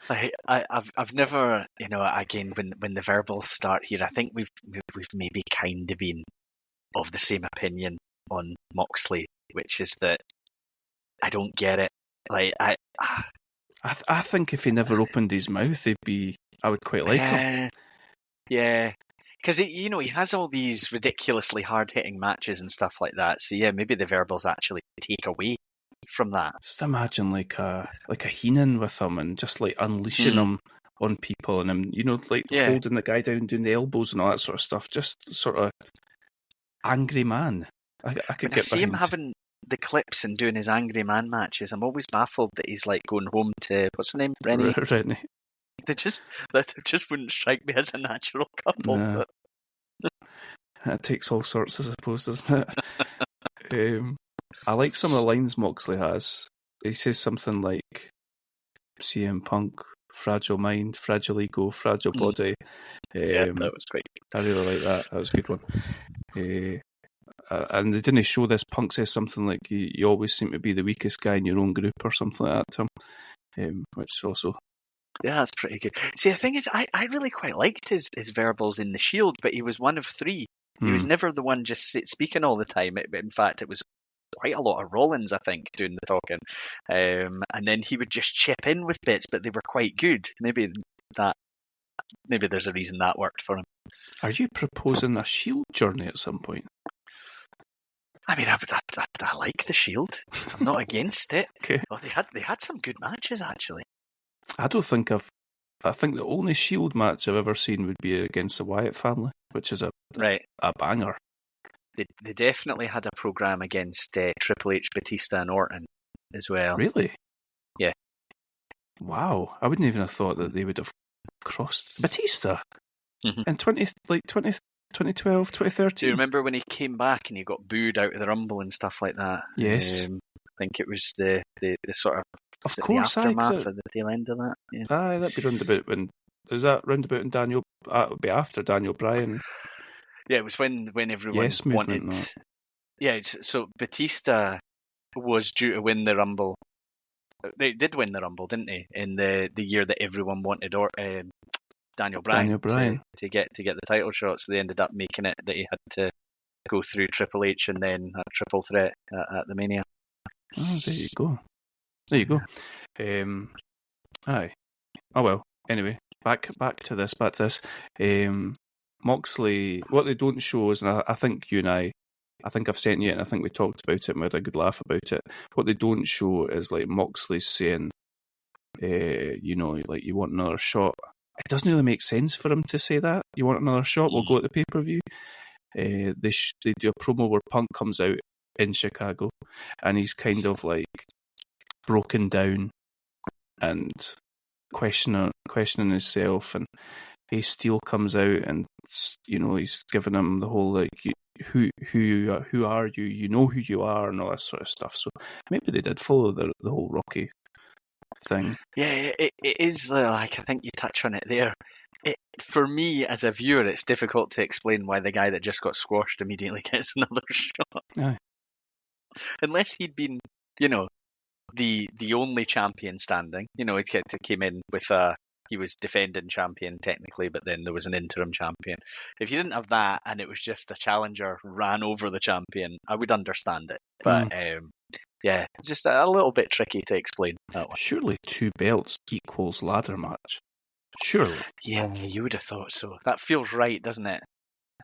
I've never, again, when the verbals start here, I think we've maybe kind of been of the same opinion on Moxley, which is that I don't get it. Like I think if he never opened his mouth, I would quite like him. Yeah, because he has all these ridiculously hard-hitting matches and stuff like that. So yeah, maybe the verbals actually take away from that. Just imagine like a Heenan with him and just like unleashing him on people and him, holding the guy down, doing the elbows and all that sort of stuff. Just sort of angry man. I could get see him having the clips and doing his angry man matches. I'm always baffled that he's like going home to, what's her name, Rennie. They just wouldn't strike me as a natural couple. Nah. It takes all sorts, I suppose, doesn't it? I like some of the lines Moxley has. He says something like CM Punk, fragile mind, fragile ego, fragile body. Yeah, that was great. I really like that. That was a good one. And they didn't show this. Punk says something like, you always seem to be the weakest guy in your own group or something like that to him, which is also... Yeah, that's pretty good. See, the thing is, I really quite liked his verbals in the Shield, but he was one of three. He was never the one just speaking all the time. In fact, it was quite a lot of Rollins, I think, doing the talking. And then he would just chip in with bits, but they were quite good. Maybe there's a reason that worked for him. Are you proposing a Shield journey at some point? I mean, I like the Shield. I'm not against it. Okay. Well, they had some good matches, actually. I think the only Shield match I've ever seen would be against the Wyatt family, which is a banger. They definitely had a program against Triple H, Batista, and Orton as well. Really? Yeah. Wow, I wouldn't even have thought that they would have crossed Batista in 2012, 2013. Do you remember when he came back and he got booed out of the Rumble and stuff like that? Yes. I think it was the sort of course, the aftermath or the tail end of that. Yeah. Aye, that'd be round about when is that roundabout in Daniel? It would be after Daniel Bryan. Yeah, it was when everyone Yes wanted. movement. Yeah, so Batista was due to win the Rumble. They did win the Rumble, didn't they? In the year that everyone wanted Daniel Bryan, to get the title shot. So they ended up making it that he had to go through Triple H and then a triple threat at the Mania. Oh, there you go. Aye. Oh well. Anyway, back to this. Moxley. What they don't show is, and I think you and I think I've sent you it, and I think we talked about it and we had a good laugh about it. What they don't show is like Moxley's saying, like, you want another shot. It doesn't really make sense for him to say that. You want another shot? We'll go at the pay-per-view. They do a promo where Punk comes out in Chicago and he's kind of like broken down and questioning himself, and Ace Steel comes out and he's giving him the whole like, who are you? You know who you are, and all that sort of stuff. So maybe they did follow the whole Rocky thing. Yeah, it is like, I think you touch on it there. For me as a viewer, it's difficult to explain why the guy that just got squashed immediately gets another shot. Aye. Unless he'd been, the only champion standing. He came in with he was defending champion technically, but then there was an interim champion. If you didn't have that and it was just the challenger ran over the champion, I would understand it. But yeah, just a little bit tricky to explain that one. Surely 2 belts equals ladder match. Surely. Yeah, you would have thought so. That feels right, doesn't it?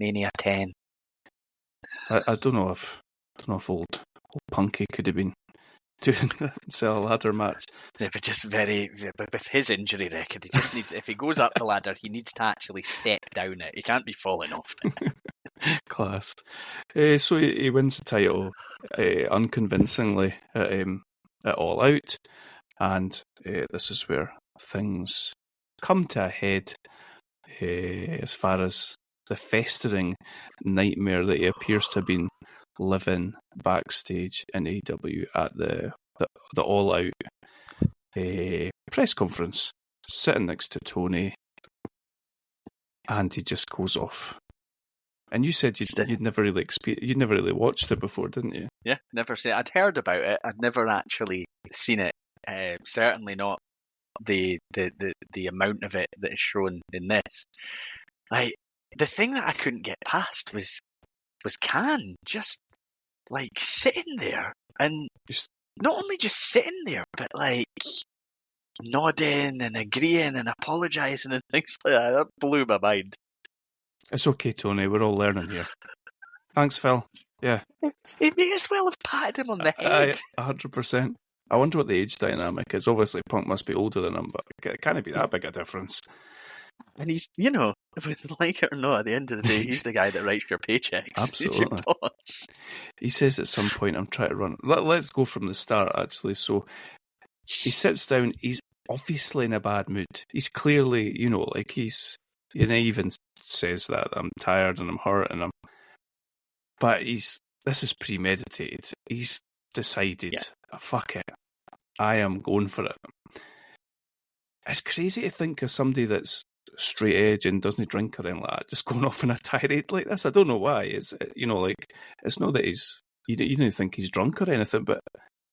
Mania 10. I don't know if old Punky could have been doing a ladder match. Yeah, but just with his injury record, he just needs, if he goes up the ladder, he needs to actually step down it. He can't be falling off it. Class. So he wins the title unconvincingly at All Out, and this is where things come to a head as far as the festering nightmare that he appears to have been living backstage in AEW at the All Out press conference, sitting next to Tony, and he just goes off. And you said you'd never really watched it before, didn't you? Yeah, never seen it. I'd heard about it. I'd never actually seen it. Certainly not the amount of it that is shown in this. Like, the thing that I couldn't get past was Khan just like sitting there, and not only just sitting there, but like nodding and agreeing and apologising and things like that. That blew my mind. It's okay, Tony. We're all learning here. Thanks, Phil. Yeah. He may as well have patted him on the head. 100%. I wonder what the age dynamic is. Obviously, Punk must be older than him, but it can't be that big a difference. And he's, like it or not, at the end of the day, he's the guy that writes your paychecks. Absolutely. He's your boss. He says at some point, I'm trying to run. Let's go from the start, actually. So he sits down. He's obviously in a bad mood. He's clearly, like he's, he even says that I'm tired and I'm hurt and but this is premeditated. He's decided, fuck it, I am going for it. It's crazy to think of somebody that's straight edge and doesn't drink or anything like that, just going off in a tirade like this. I don't know why. It's it's not that he's, you don't think he's drunk or anything, but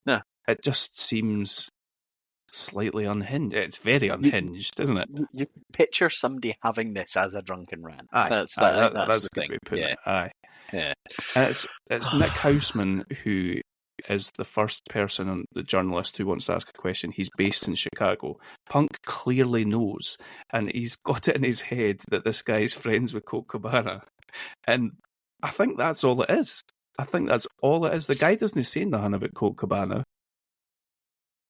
no, it just seems slightly unhinged. It's very unhinged, isn't it? You picture somebody having this as a drunken rant. Aye, that's a good way of putting it. Aye. Yeah. And it's Nick Houseman who is the first person, the journalist who wants to ask a question. He's based in Chicago. Punk clearly knows, and he's got it in his head that this guy's friends with Colt Cabana. And I think that's all it is. The guy doesn't say nothing about Colt Cabana.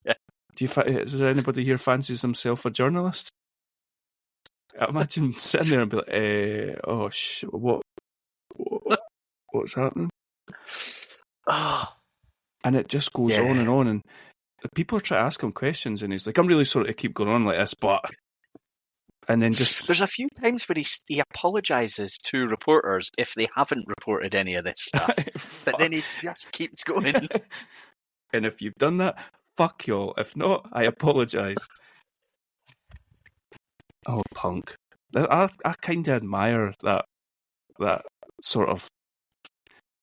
Yeah. Is there anybody here fancies himself a journalist? I imagine sitting there and be like, what's happening? Oh. And it just goes on, and people are trying to ask him questions, and he's like, I'm really sorry to keep going on like this, but... And then just... There's a few times where he apologises to reporters if they haven't reported any of this stuff, but then he just keeps going. And if you've done that, fuck y'all. If not, I apologise. Oh, Punk. I kind of admire that sort of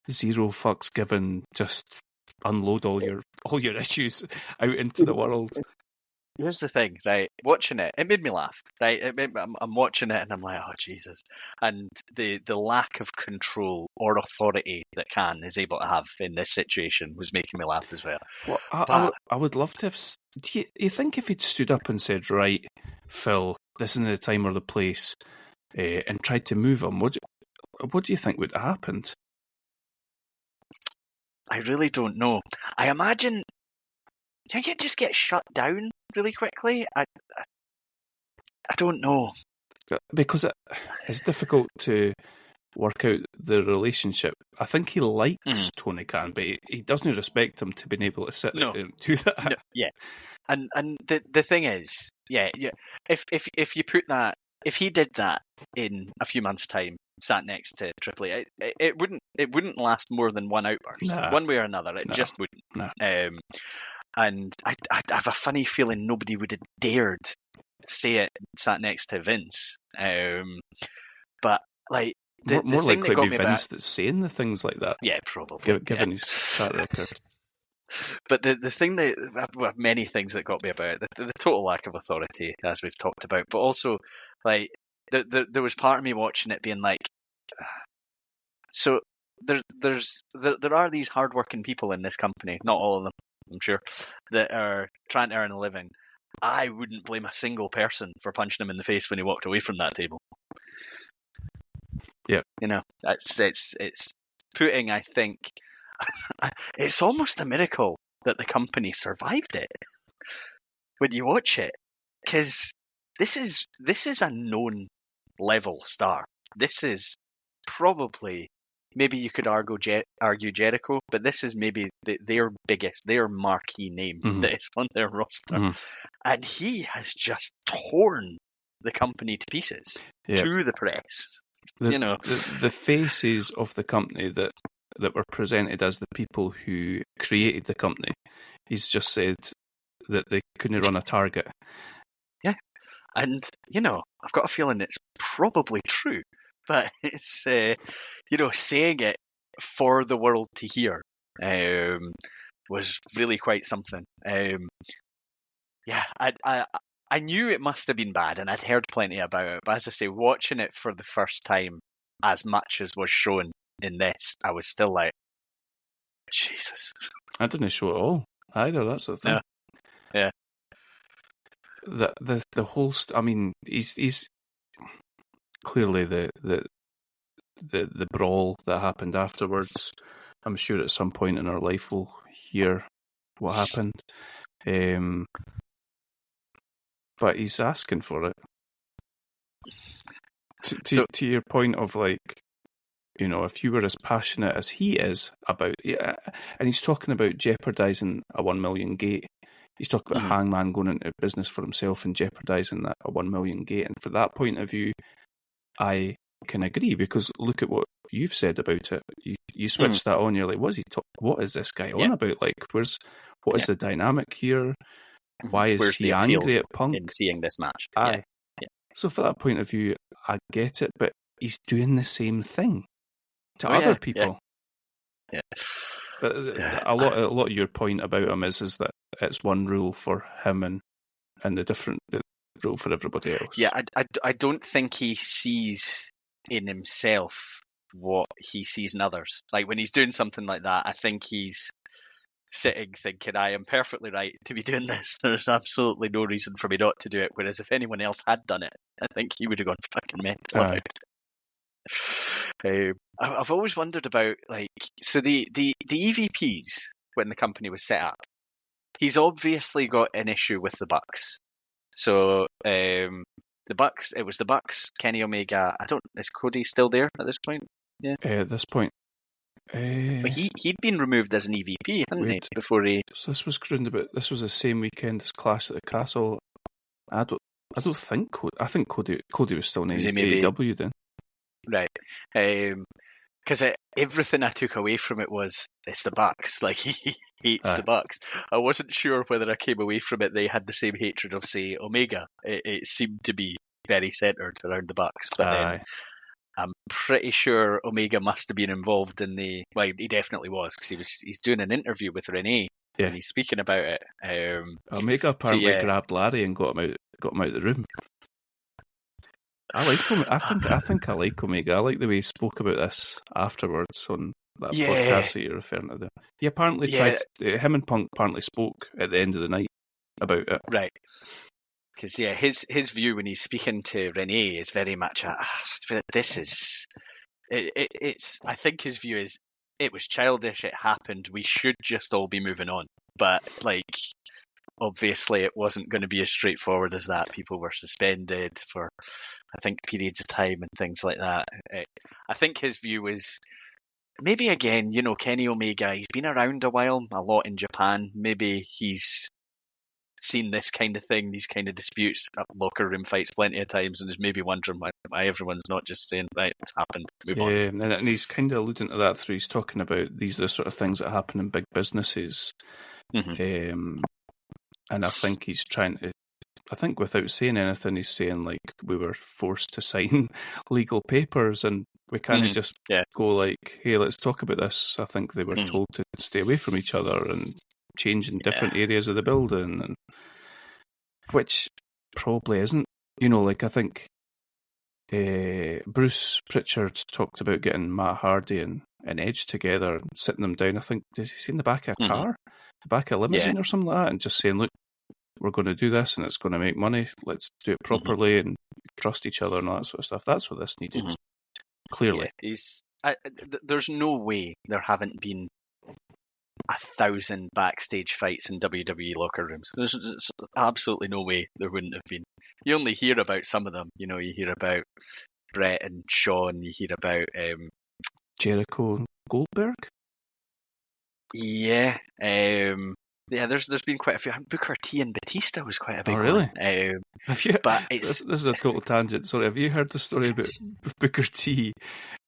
zero fucks given, just unload all your issues out into the world. Here's the thing, right? Watching it made me laugh, right? I'm watching it and I'm like, oh Jesus! And the lack of control or authority that Khan is able to have in this situation was making me laugh as well. Well, But I would love to have. Do you think if he'd stood up and said, "Right, Phil, this isn't the time or the place," and tried to move him, what do you think would have happened? I really don't know. I imagine you just get shut down really quickly. I don't know. Because it's difficult to work out the relationship. I think he likes Tony Khan, but he doesn't respect him to being able to sit there and do that. No, yeah. And the thing is, yeah. If you put that, if he did that in a few months' time, sat next to Triple H, it wouldn't last more than one outburst, one way or another. It just wouldn't. Nah. And I have a funny feeling nobody would have dared say it sat next to Vince. But like more likely to be Vince that's saying the things like that. Yeah, probably. Given his track record. But the thing that many things that got me about it, the total lack of authority, as we've talked about, but also like there was part of me watching it being like, so there are these hardworking people in this company, not all of them, I'm sure, that are trying to earn a living. I wouldn't blame a single person for punching him in the face when he walked away from that table. Yeah, you know, it's putting, I think, it's almost a miracle that the company survived it when you watch it, because this is a known level star. This is probably, maybe you could argue Jericho, but this is maybe their biggest, their marquee name that is on their roster, and he has just torn the company to pieces to the press. The faces of the company that were presented as the people who created the company, he's just said that they couldn't run a target. Yeah, and I've got a feeling it's probably true, but it's saying it for the world to hear was really quite something. Yeah, I knew it must have been bad, and I'd heard plenty about it. But as I say, watching it for the first time, as much as was shown in this, I was still like, Jesus. I didn't show it all either. That's the thing. Yeah. The whole. I mean, he's clearly the brawl that happened afterwards. I'm sure at some point in our life we'll hear what happened. But he's asking for it. To your point of like, if you were as passionate as he is about, and he's talking about jeopardising a 1 million gate. He's talking about Hangman going into business for himself and jeopardising that a 1 million gate. And for that point of view, I can agree, because look at what you've said about it. You switch that on. You're like, what is this guy on about? Like, what is the dynamic here? Why is he angry at Punk in seeing this match? Aye. Yeah. So for that point of view, I get it, but he's doing the same thing to other people. Yeah. But a lot of your point about him is that it's one rule for him and the rule for everybody else. Yeah, I don't think he sees in himself what he sees in others. Like when he's doing something like that, I think he's sitting thinking, I am perfectly right to be doing this. There's absolutely no reason for me not to do it. Whereas if anyone else had done it, I think he would have gone fucking mental about it. I've always wondered about, like, so the EVPs when the company was set up, he's obviously got an issue with the Bucks. So the Bucks, it was the Bucks, Kenny Omega. Is Cody still there at this point? Yeah. At this point. But he'd been removed as an EVP, hadn't he? Before he. So this was this was the same weekend as Clash at the Castle. I don't think I think Cody was still in AEW then. Right. Because everything I took away from it was, it's the Bucks. Like, he hates the Bucks. I wasn't sure whether I came away from it they had the same hatred of, say, Omega. It seemed to be very centered around the Bucks. But then Aye. I'm pretty sure Omega must have been involved in well, he definitely was, because he's doing an interview with Renee Yeah. and he's speaking about it. Omega apparently grabbed Larry and got him out of the room. I like him. I think I like Omega. I like the way he spoke about this afterwards on that podcast that you're referring to there. He apparently tried him and Punk apparently spoke at the end of the night about it. Right. Because his view when he's speaking to Renee is very much this is it's. I think his view is it was childish. It happened. We should just all be moving on. But like, obviously, it wasn't going to be as straightforward as that. People were suspended for, I think, periods of time and things like that. I think his view was maybe again, Kenny Omega. He's been around a while, a lot in Japan. Maybe he's seen this kind of thing, these kind of disputes, locker room fights plenty of times, and is maybe wondering why everyone's not just saying, right, it's happened, move on. Yeah, and he's kind of alluding to that through, he's talking about these are the sort of things that happen in big businesses. Mm-hmm. And I think he's trying to, I think without saying anything, he's saying like we were forced to sign legal papers and we kind of just go like, hey, let's talk about this. I think they were told to stay away from each other and change in different areas of the building, and which probably isn't. Like I think Bruce Pritchard talked about getting Matt Hardy and Edge together and sitting them down. I think, did he see in the back of a car? The back of a limousine or something like that, and just saying, look, we're going to do this and it's going to make money. Let's do it properly and trust each other and all that sort of stuff. That's what this needed, clearly. Yeah, there's no way there haven't been 1,000 backstage fights in WWE locker rooms. There's absolutely no way there wouldn't have been. You only hear about some of them. You hear about Brett and Shawn. You hear about Jericho and Goldberg. Yeah. There's been quite a few. Booker T and Batista was quite a big one. Oh, really? Have you, but this is a total tangent. Sorry, have you heard the story about Booker T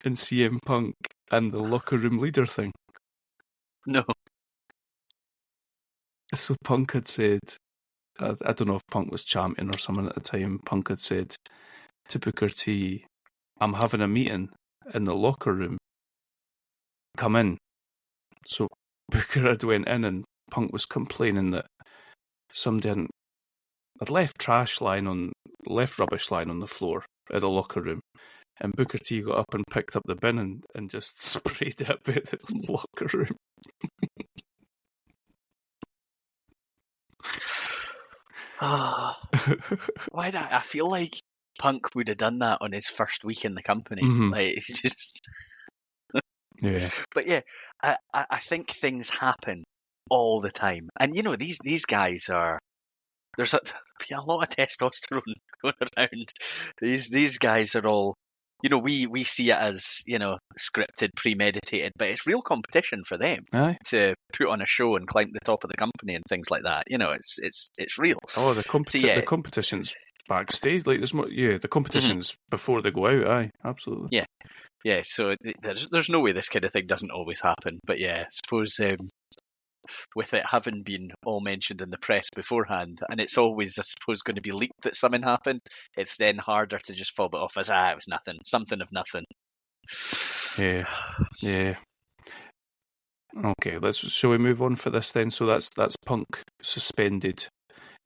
and CM Punk and the locker room leader thing? No. So Punk had said, I don't know if Punk was champion or someone at the time, Punk had said to Booker T, I'm having a meeting in the locker room. Come in. So Booker had went in and Punk was complaining that somebody had left rubbish lying on the floor at the locker room. And Booker T got up and picked up the bin and just sprayed it about the locker room. Why not? I feel like Punk would have done that on his first week in the company. Like, it's just... Yeah. But yeah, I think things happen all the time. And, these guys are... There's a lot of testosterone going around. These guys are all... we see it as, scripted, premeditated, but it's real competition for them to put on a show and climb the top of the company and things like that. It's real. Oh, the competition's backstage. Like there's more. Yeah, the competition's before they go out. Aye, absolutely. Yeah. So there's no way this kind of thing doesn't always happen. But yeah, I suppose with it having been all mentioned in the press beforehand, and it's always, I suppose, going to be leaked that something happened, it's then harder to just fob it off as, it was nothing, something of nothing. Yeah. Okay, shall we move on for this then? So that's Punk suspended.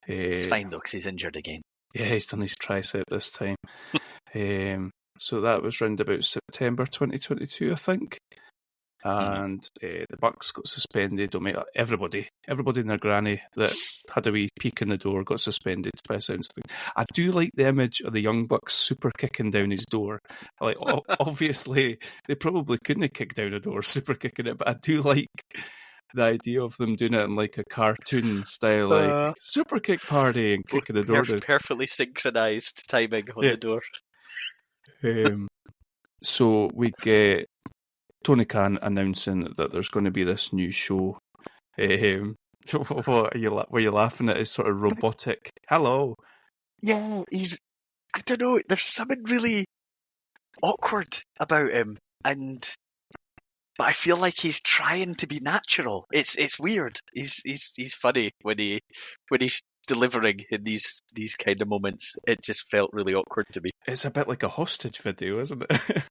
It's fine though, because he's injured again. Yeah, he's done his tricep this time. So that was round about September 2022, I think. And the Bucks got suspended. Everybody in their granny that had a wee peek in the door got suspended by the sounds of things. I do like the image of the Young Bucks super kicking down his door. Like, obviously, they probably couldn't have kicked down a door super kicking it, but I do like the idea of them doing it in like a cartoon style, like super kick party and kicking the door down. Perfectly synchronized timing on the door. So we get Tony Khan announcing that there's going to be this new show. What were you laughing at? His sort of robotic hello. Yeah, I don't know. There's something really awkward about him, but I feel like he's trying to be natural. It's weird. He's funny when he's delivering in these kind of moments, it just felt really awkward to me. It's a bit like a hostage video, isn't it?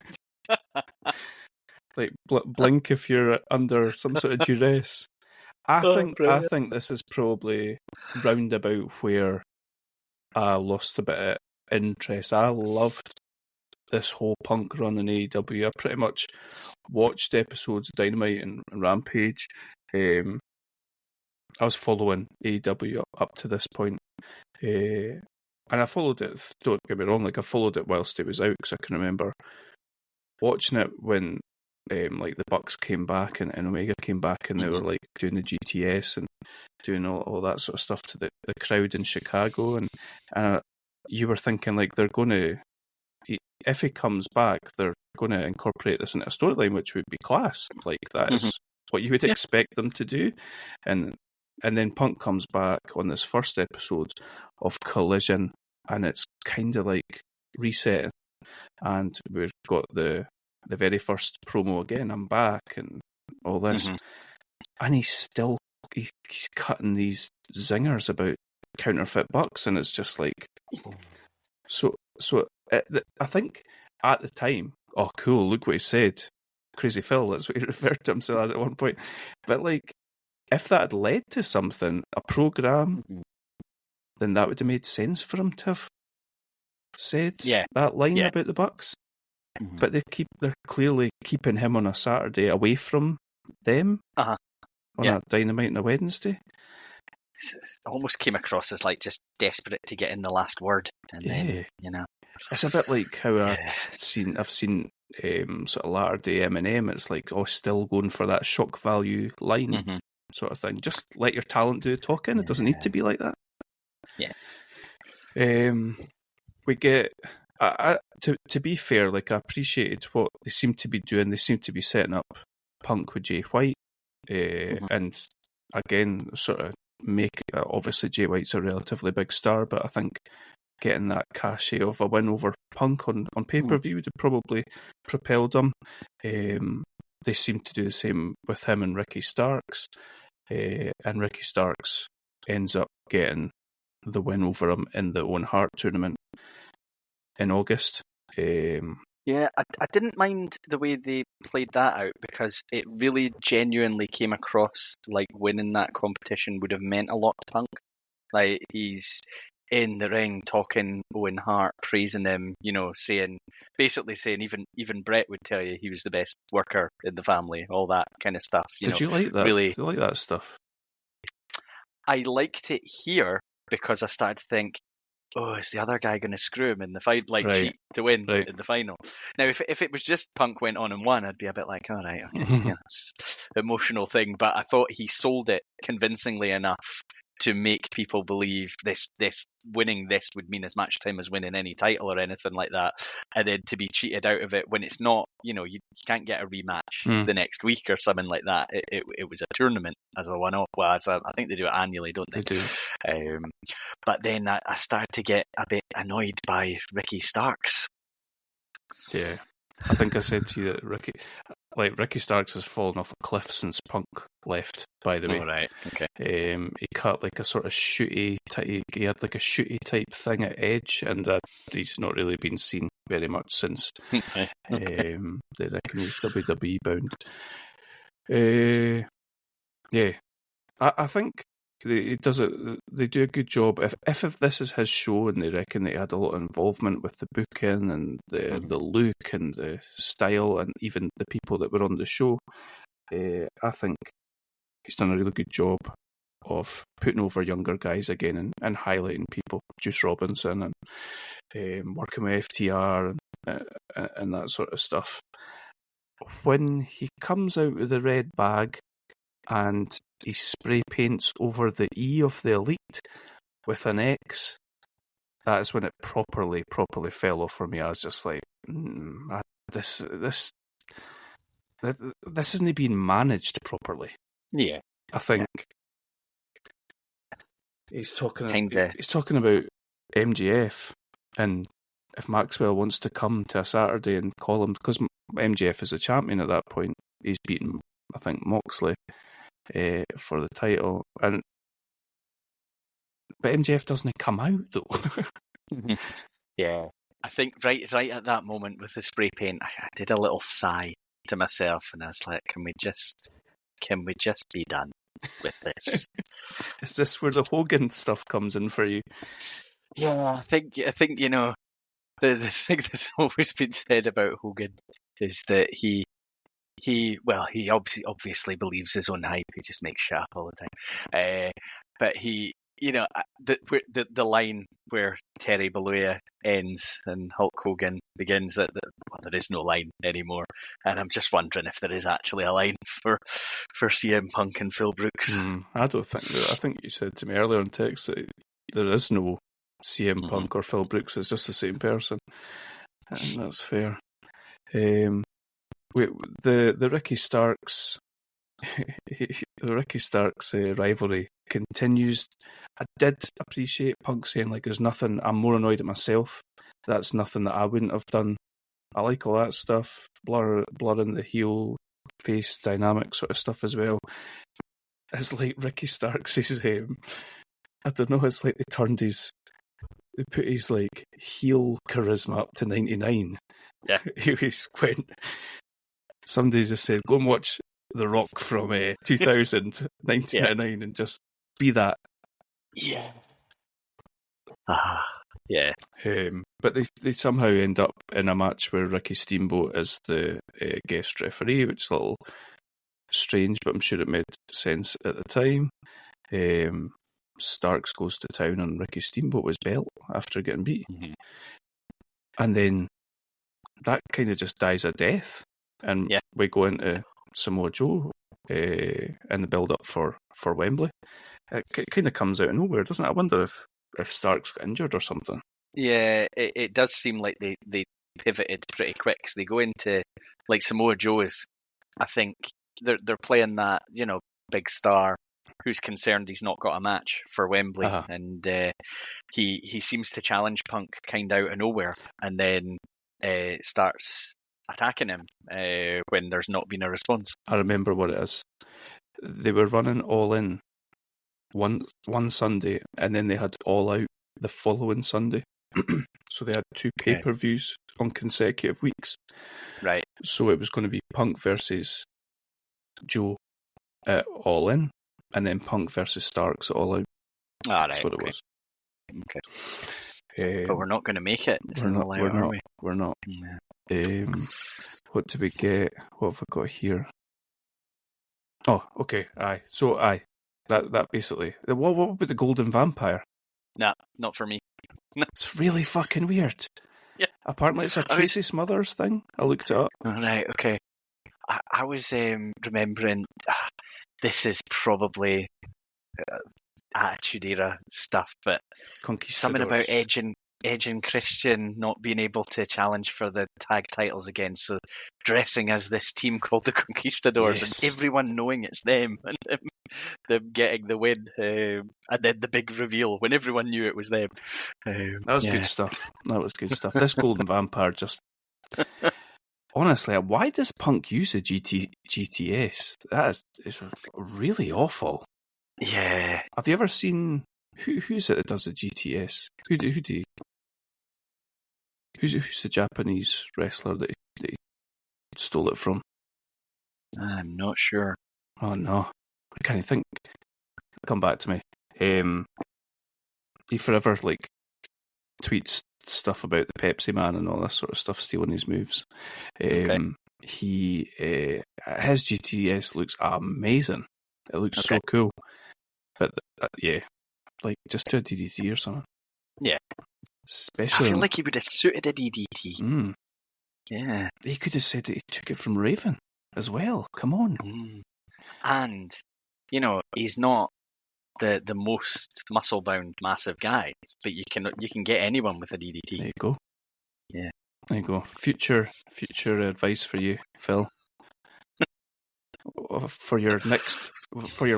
Like blink if you're under some sort of duress. I think this is probably roundabout where I lost a bit of interest. I loved this whole Punk run in AEW. I pretty much watched episodes of Dynamite and Rampage. I was following AEW up to this point. And I followed it, don't get me wrong, like I followed it whilst it was out, because I can remember watching it when like the Bucks came back and Omega came back, and they were like doing the GTS and doing all that sort of stuff to the crowd in Chicago, and you were thinking like they're going to, if he comes back, they're going to incorporate this into a storyline, which would be class. Like that is what you would expect them to do, and then Punk comes back on this first episode of Collision, and it's kind of like resetting, and we've got the very first promo again, I'm back, and all this. And he's cutting these zingers about counterfeit bucks, and it's just like, so I think at the time, oh cool, look what he said, Crazy Phil, that's what he referred to himself as at one point. But like, if that had led to something, a program, then that would have made sense for him to have said that line about the Bucks. But they're clearly keeping him on a Saturday away from them on a Dynamite on a Wednesday. It almost came across as like just desperate to get in the last word, and then it's a bit like how I've seen sort of latter day Eminem. It's like, still going for that shock value line sort of thing. Just let your talent do the talking. It doesn't need to be like that. We get. To be fair, like I appreciated what they seem to be doing. They seem to be setting up Punk with Jay White, and again, sort of make obviously Jay White's a relatively big star, but I think getting that cachet of a win over Punk on pay-per-view would have probably propelled him. They seem to do the same with him and Ricky Starks, and Ricky Starks ends up getting the win over him in the Owen Hart tournament in August. I didn't mind the way they played that out, because it really genuinely came across like winning that competition would have meant a lot to Punk. Like, he's in the ring talking Owen Hart, praising him, basically saying even Brett would tell you he was the best worker in the family, all that kind of stuff. Did you like that? Really, did you like that stuff? I liked it here because I started to think, is the other guy going to screw him in the fight, cheat to win in the final? Now, if it was just Punk went on and won, I'd be a bit like, all right, okay, it's an emotional thing. But I thought he sold it convincingly enough to make people believe this winning this would mean as much time as winning any title or anything like that, and then to be cheated out of it when it's not, you can't get a rematch the next week or something like that. It was a tournament as a one-off. Well, I think they do it annually, don't they? They do. But then I started to get a bit annoyed by Ricky Starks. Yeah, I think I said to you that Ricky Starks has fallen off a cliff since Punk left, by the way. Oh, right, okay. He cut like a sort of shooty type, he had like a shooty type thing at Edge, and he's not really been seen very much since. They reckon he's WWE bound. I think he does it. They do a good job. If this is his show, and they reckon that he had a lot of involvement with the booking and the look and the style, and even the people that were on the show, I think he's done a really good job of putting over younger guys again and highlighting people, Juice Robinson, and working with FTR and that sort of stuff. When he comes out with the red bag and he spray paints over the E of the Elite with an X, that is when it properly fell off for me. I was just like, this isn't being managed properly. Yeah, I think he's talking about MJF, and if Maxwell wants to come to a Saturday and call him, because MJF is a champion at that point, he's beaten, I think, Moxley for the title, and But MJF doesn't come out though. Yeah. I think right at that moment with the spray paint, I did a little sigh to myself, and I was like, "Can we just be done with this?" Is this where the Hogan stuff comes in for you? Yeah, I think the thing that's always been said about Hogan is that he obviously believes his own hype. He just makes shit up all the time. But he, the line where Terry Bollea ends and Hulk Hogan begins, well, there is no line anymore. And I'm just wondering if there is actually a line for CM Punk and Phil Brooks. I don't think that. I think you said to me earlier in text that there is no CM Punk or Phil Brooks. It's just the same person, and that's fair. The Ricky Starks, rivalry continues. I did appreciate Punk saying, like, there's nothing, I'm more annoyed at myself. That's nothing that I wouldn't have done. I like all that stuff. Blurring the heel face dynamic sort of stuff as well. It's like Ricky Starks is, I don't know, it's like they put his like heel charisma up to 99. Yeah. He's went. Somebody just said, go and watch The Rock from 2000, 1999, and just be that. Yeah. Yeah. But they somehow end up in a match where Ricky Steamboat is the guest referee, which is a little strange, but I'm sure it made sense at the time. Starks goes to town on Ricky Steamboat with his belt after getting beat. Mm-hmm. And then that kind of just dies a death. And we go into Samoa Joe in the build-up for Wembley. It kind of comes out of nowhere, doesn't it? I wonder if Starks got injured or something. Yeah, it does seem like they pivoted pretty quick. So they go into, like, Samoa Joe is, I think, they're playing that, big star who's concerned he's not got a match for Wembley. And he seems to challenge Punk kind of out of nowhere, and then starts attacking him when there's not been a response. I remember what it is. They were running All In one Sunday, and then they had All Out the following Sunday. So they had two pay-per-views on consecutive weeks. Right. So it was going to be Punk versus Joe at All In, and then Punk versus Starks at All Out. That's what it was. Okay. But we're not going to make it. We're not. Yeah. What do we get? What have I got here? Oh, okay. Aye. So, aye. That basically. What about the Golden Vampire? Nah, not for me. It's really fucking weird. Yeah. Apparently, it's a Tracy Smothers thing. I looked it up. Right. Okay. I was remembering. This is probably Attitude Era stuff, but something about Edge and Christian not being able to challenge for the tag titles again, so dressing as this team called the Conquistadors, and everyone knowing it's them, and them getting the win, and then the big reveal when everyone knew it was them. That was good stuff. This Golden Vampire just... Honestly, why does Punk use a GTS? That is really awful. Yeah. Have you ever seen... Who's it that does the GTS? Who's the Japanese wrestler that he stole it from? I'm not sure. Oh no, I can't think. Come back to me. He forever tweets stuff about the Pepsi Man and all this sort of stuff, stealing his moves. His GTS looks amazing. It looks so cool. But just do a DDT or something. Yeah. Especially, I feel like he would have suited a DDT. Mm. Yeah. He could have said that he took it from Raven as well. Come on. And, he's not the most muscle-bound massive guy, but you can get anyone with a DDT. There you go. Yeah. There you go. Future advice for you, Phil. For your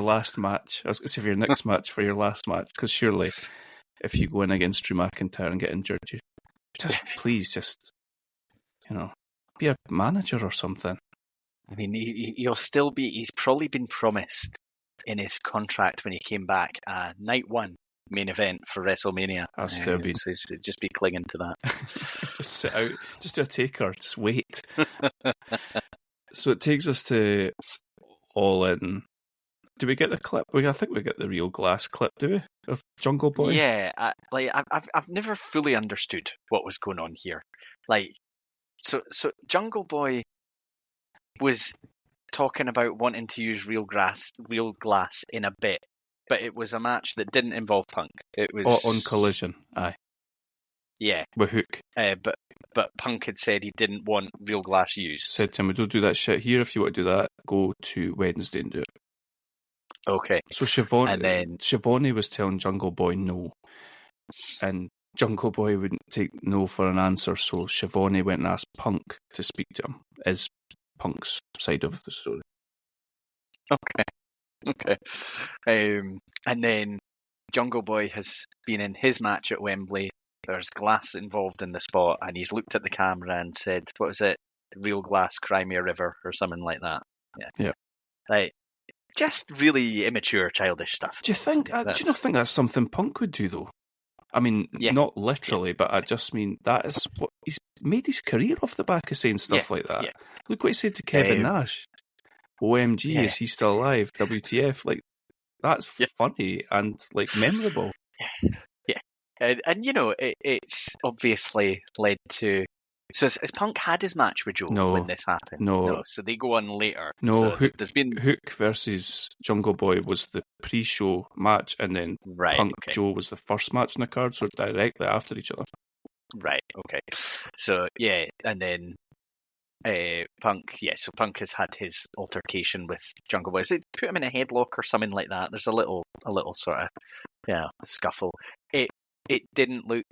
last match. I was going to say for your next match, for your last match, because surely if you go in against Drew McIntyre and get injured, you please be a manager or something. I mean, he'll still be. He's probably been promised in his contract when he came back. Night one, main event for WrestleMania. Has to have been. So just be clinging to that. Just sit out, just do a taker, just wait. So it takes us to All In. Do we get the clip? I think we get the real glass clip, do we? Of Jungle Boy? Yeah, I've never fully understood what was going on here. Like, so Jungle Boy was talking about wanting to use real glass in a bit, but it was a match that didn't involve Punk. It was On Collision, aye. Yeah, with Hook. But Punk had said he didn't want real glass used. Said to him, "We don't do that shit here. If you want to do that, go to Wednesday and do it." Okay. So Shivani was telling Jungle Boy no, and Jungle Boy wouldn't take no for an answer. So Shivani went and asked Punk to speak to him, as Punk's side of the story. Okay. And then Jungle Boy has been in his match at Wembley. There's glass involved in the spot, and he's looked at the camera and said, "What was it? Real glass, cry me a river," or something like that. Yeah. Like, just really immature, childish stuff. Do you not think that's something Punk would do, though? I mean, not literally, but I just mean that is what he's made his career off the back of saying stuff like that. Yeah. Look what he said to Kevin Nash. OMG, is he still alive? WTF? Like, that's funny and, like, memorable. Yeah. And you know, it's obviously led to... So has Punk had his match with Joe when this happened? No. So they go on later. No, so Hook versus Jungle Boy was the pre-show match, and then Punk Joe was the first match on the card, so directly after each other. Right, okay. So, yeah, and then Punk has had his altercation with Jungle Boy. So they put him in a headlock or something like that. There's a little sort of scuffle. It didn't look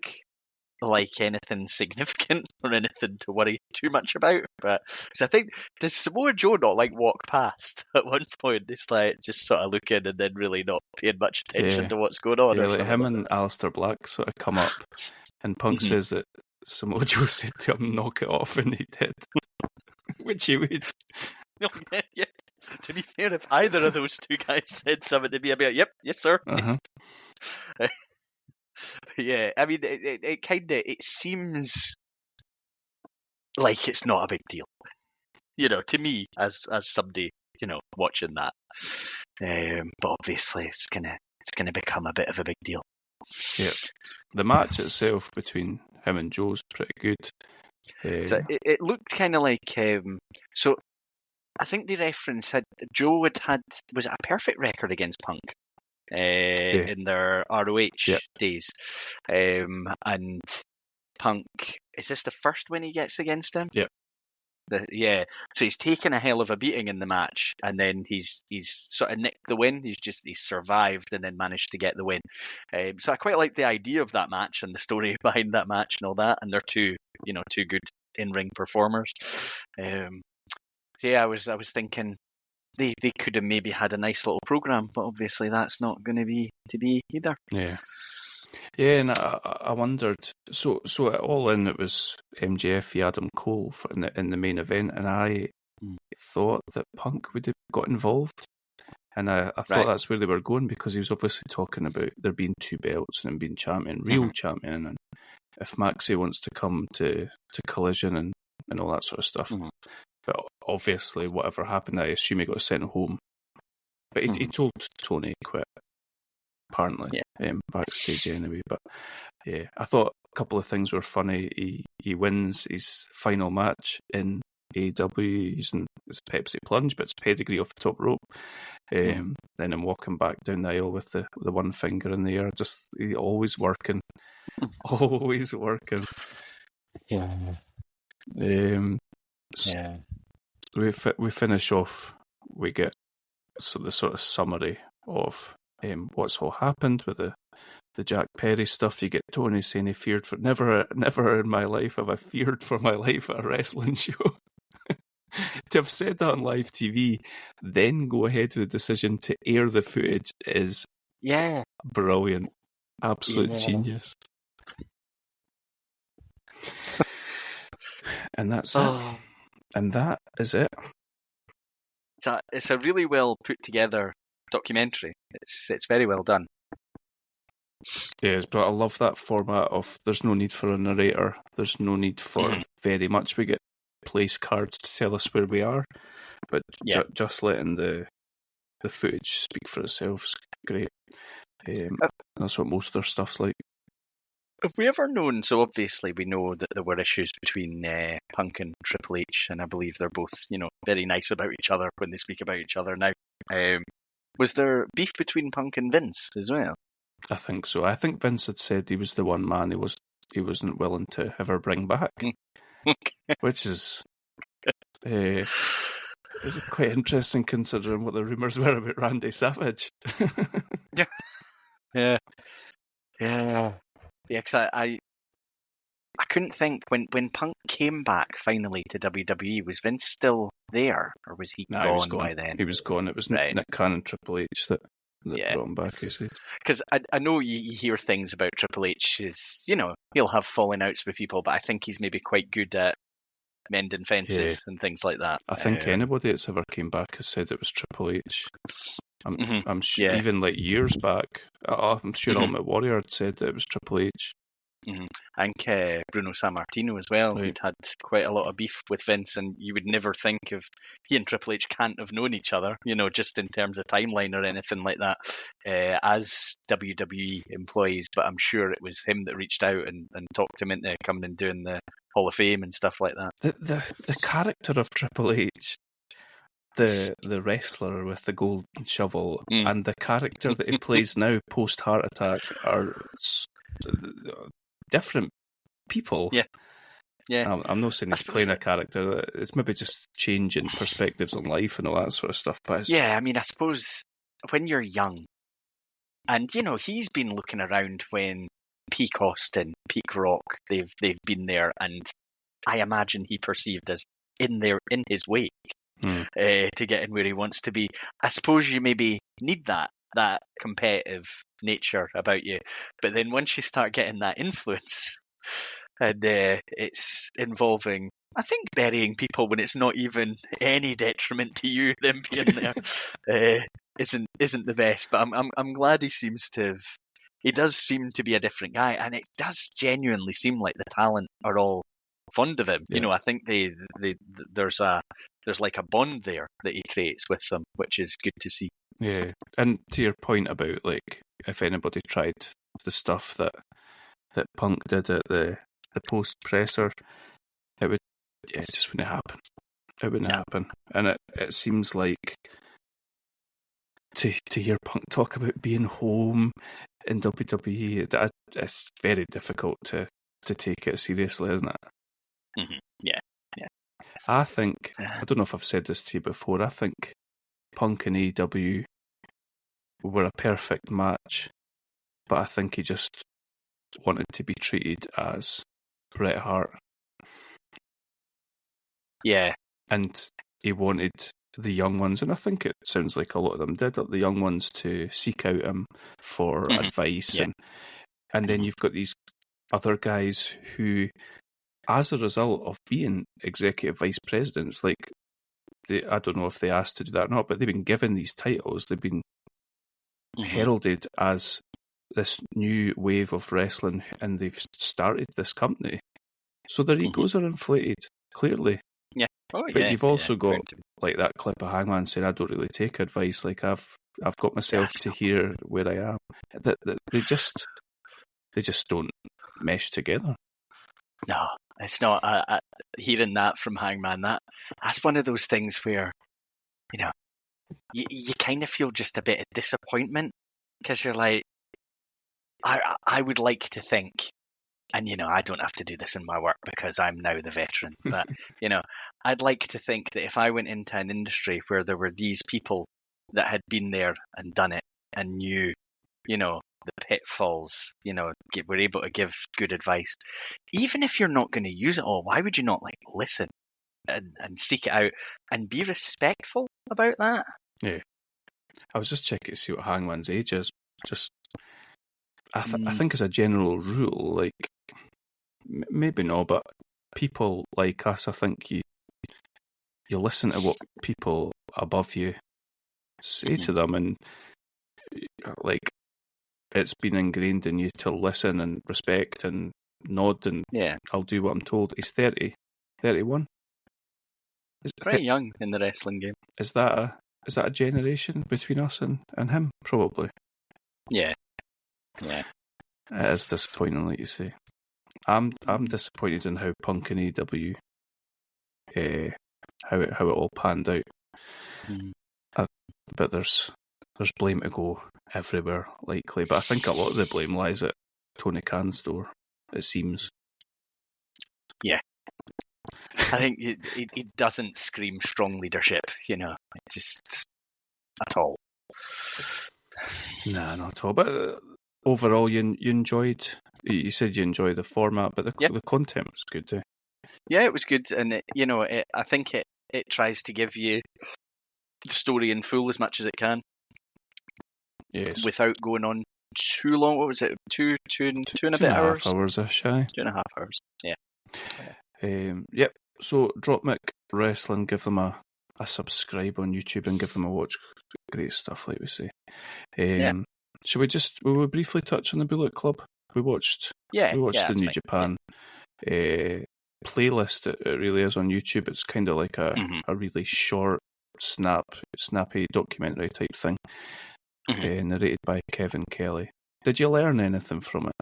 like anything significant or anything to worry too much about, but cause I think, does Samoa Joe not like walk past at one point? It's like just sort of looking and then really not paying much attention to what's going on. Yeah, like him and Aleister Black sort of come up, and Punk says that Samoa Joe said to him, "Knock it off," and he did. Which he would. Yeah. To be fair, if either of those two guys said something to me, I'd be like, "Yep, yes, sir." Yeah, I mean, it seems like it's not a big deal, to me as somebody, watching that. But obviously, it's gonna become a bit of a big deal. Yeah, the match itself between him and Joe's pretty good. So it looked kind of like so. I think the reference had Joe was it a perfect record against Punk in their ROH days, and Punk, is this the first win he gets against him? Yep. So he's taken a hell of a beating in the match, and then he's sort of nicked the win. He's survived and then managed to get the win. So I quite like the idea of that match and the story behind that match and all that. And they're two good in-ring performers. So yeah, I was thinking they could have maybe had a nice little program, but obviously that's not going to be either. Yeah. Yeah, and I wondered. So All In, it was MJF v Adam Cole in the main event, and I thought that Punk would have got involved, and I thought that's where they were going, because he was obviously talking about there being two belts and him being champion, real champion, and if Maxie wants to come to Collision and all that sort of stuff. But obviously, whatever happened, I assume he got sent home. But he told Tony to quit. Apparently, backstage anyway. But yeah, I thought a couple of things were funny. He wins his final match in AEW using his Pepsi plunge, but it's pedigree off the top rope. Then him walking back down the aisle with the one finger in the air. Just always working, always working. Yeah. We finish off. We get the sort of summary of what's all happened with the Jack Perry stuff. You get Tony saying he feared for never in my life have I feared for my life at a wrestling show. To have said that on live TV, then go ahead with the decision to air the footage is brilliant, absolute genius. And that's it. And that is it. It's a really well put together documentary. It's very well done. Yes, but I love that format of there's no need for a narrator, there's no need for very much. We get place cards to tell us where we are, but just letting the footage speak for itself is great. That's what most of their stuff's like. Have we ever known, so obviously we know that there were issues between Punk and Triple H, and I believe they're both, very nice about each other when they speak about each other now. Was there beef between Punk and Vince as well? I think so. I think Vince had said he was the one man he wasn't willing to ever bring back, which is quite interesting considering what the rumours were about Randy Savage. Yeah. Because I couldn't think when Punk came back finally to WWE, was Vince still there or was he gone? He was gone by then? He was gone. It was Nick Khan and Triple H that brought him back, you see. Because I know you hear things about Triple H is, he'll have falling outs with people, but I think he's maybe quite good at mending fences and things like that. I think anybody that's ever came back has said it was Triple H. I'm sure, even like years back, I'm sure Ultimate Warrior had said that it was Triple H. I think Bruno Sammartino as well. Right. He'd had quite a lot of beef with Vince, and you would never think of he and Triple H can't have known each other, just in terms of timeline or anything like that, as WWE employees. But I'm sure it was him that reached out and talked him into coming and doing the Hall of Fame and stuff like that. The character of Triple H, the wrestler with the gold shovel, and the character that he plays now post heart attack are different people. Yeah. I'm not saying he's playing a character. It's maybe just changing perspectives on life and all that sort of stuff. But I suppose when you're young, and he's been looking around when Peak Austin, Peak Rock, they've been there, and I imagine he perceived as in his wake to get in where he wants to be. I suppose you maybe need that competitive nature about you, but then once you start getting that influence and it's involving, I think, burying people when it's not even any detriment to you, them being there isn't the best. But I'm glad he does seem to be a different guy, and it does genuinely seem like the talent are all fond of him. I think there's like a bond there that he creates with them, which is good to see. Yeah, and to your point about like if anybody tried the stuff that Punk did at the post presser, it just wouldn't happen. It wouldn't happen, and it seems like to hear Punk talk about being home in WWE, it's very difficult to take it seriously, isn't it? Yeah. I think, I don't know if I've said this to you before, I think Punk and AEW were a perfect match, but I think he just wanted to be treated as Bret Hart. Yeah. And he wanted the young ones, and I think it sounds like a lot of them did, the young ones to seek out him for advice. And then you've got these other guys who, as a result of being executive vice presidents, like, I don't know if they asked to do that or not, but they've been given these titles. They've been heralded as this new wave of wrestling, and they've started this company. So their egos are inflated, clearly. Yeah. But you've also got like that clip of Hangman saying, "I don't really take advice. Like I've got myself to here where I am." They just don't mesh together. No, it's not. Hearing that from Hangman, that's one of those things where, you kind of feel just a bit of disappointment, because you're like, I would like to think, and I don't have to do this in my work because I'm now the veteran, but I'd like to think that if I went into an industry where there were these people that had been there and done it and knew, the pitfalls, were able to give good advice. Even if you're not going to use it all, why would you not listen and seek it out and be respectful about that? Yeah. I was just checking to see what Hangman's age is. I think as a general rule, like, maybe not, but people like us, I think you listen to what people above you say to them, and like, it's been ingrained in you to listen and respect and nod and I'll do what I'm told. He's 30, 31. Pretty young in the wrestling game. Is that a generation between us and him? Probably. Yeah. It is disappointing, like you say. I'm disappointed in how Punk and AEW, how it all panned out. But there's blame to go everywhere, likely. But I think a lot of the blame lies at Tony Khan's door, it seems. Yeah. I think he doesn't scream strong leadership, just at all. Nah, not at all. But overall, you enjoyed. You said you enjoyed the format, but the content was good too. Yeah, it was good, and I think it tries to give you the story in full as much as it can. Yes. Without going on too long. What was it? Two and a bit hours? 2.5 hours-ish, aye. 2.5 hours. Yeah. Yep. So Dropmick Wrestling, give them a subscribe on YouTube and give them a watch. Great stuff, like we say. Should we briefly touch on the Bullet Club? We watched the New Japan playlist. It really is on YouTube. It's kind of like a really short, snappy documentary type thing, narrated by Kevin Kelly. Did you learn anything from it?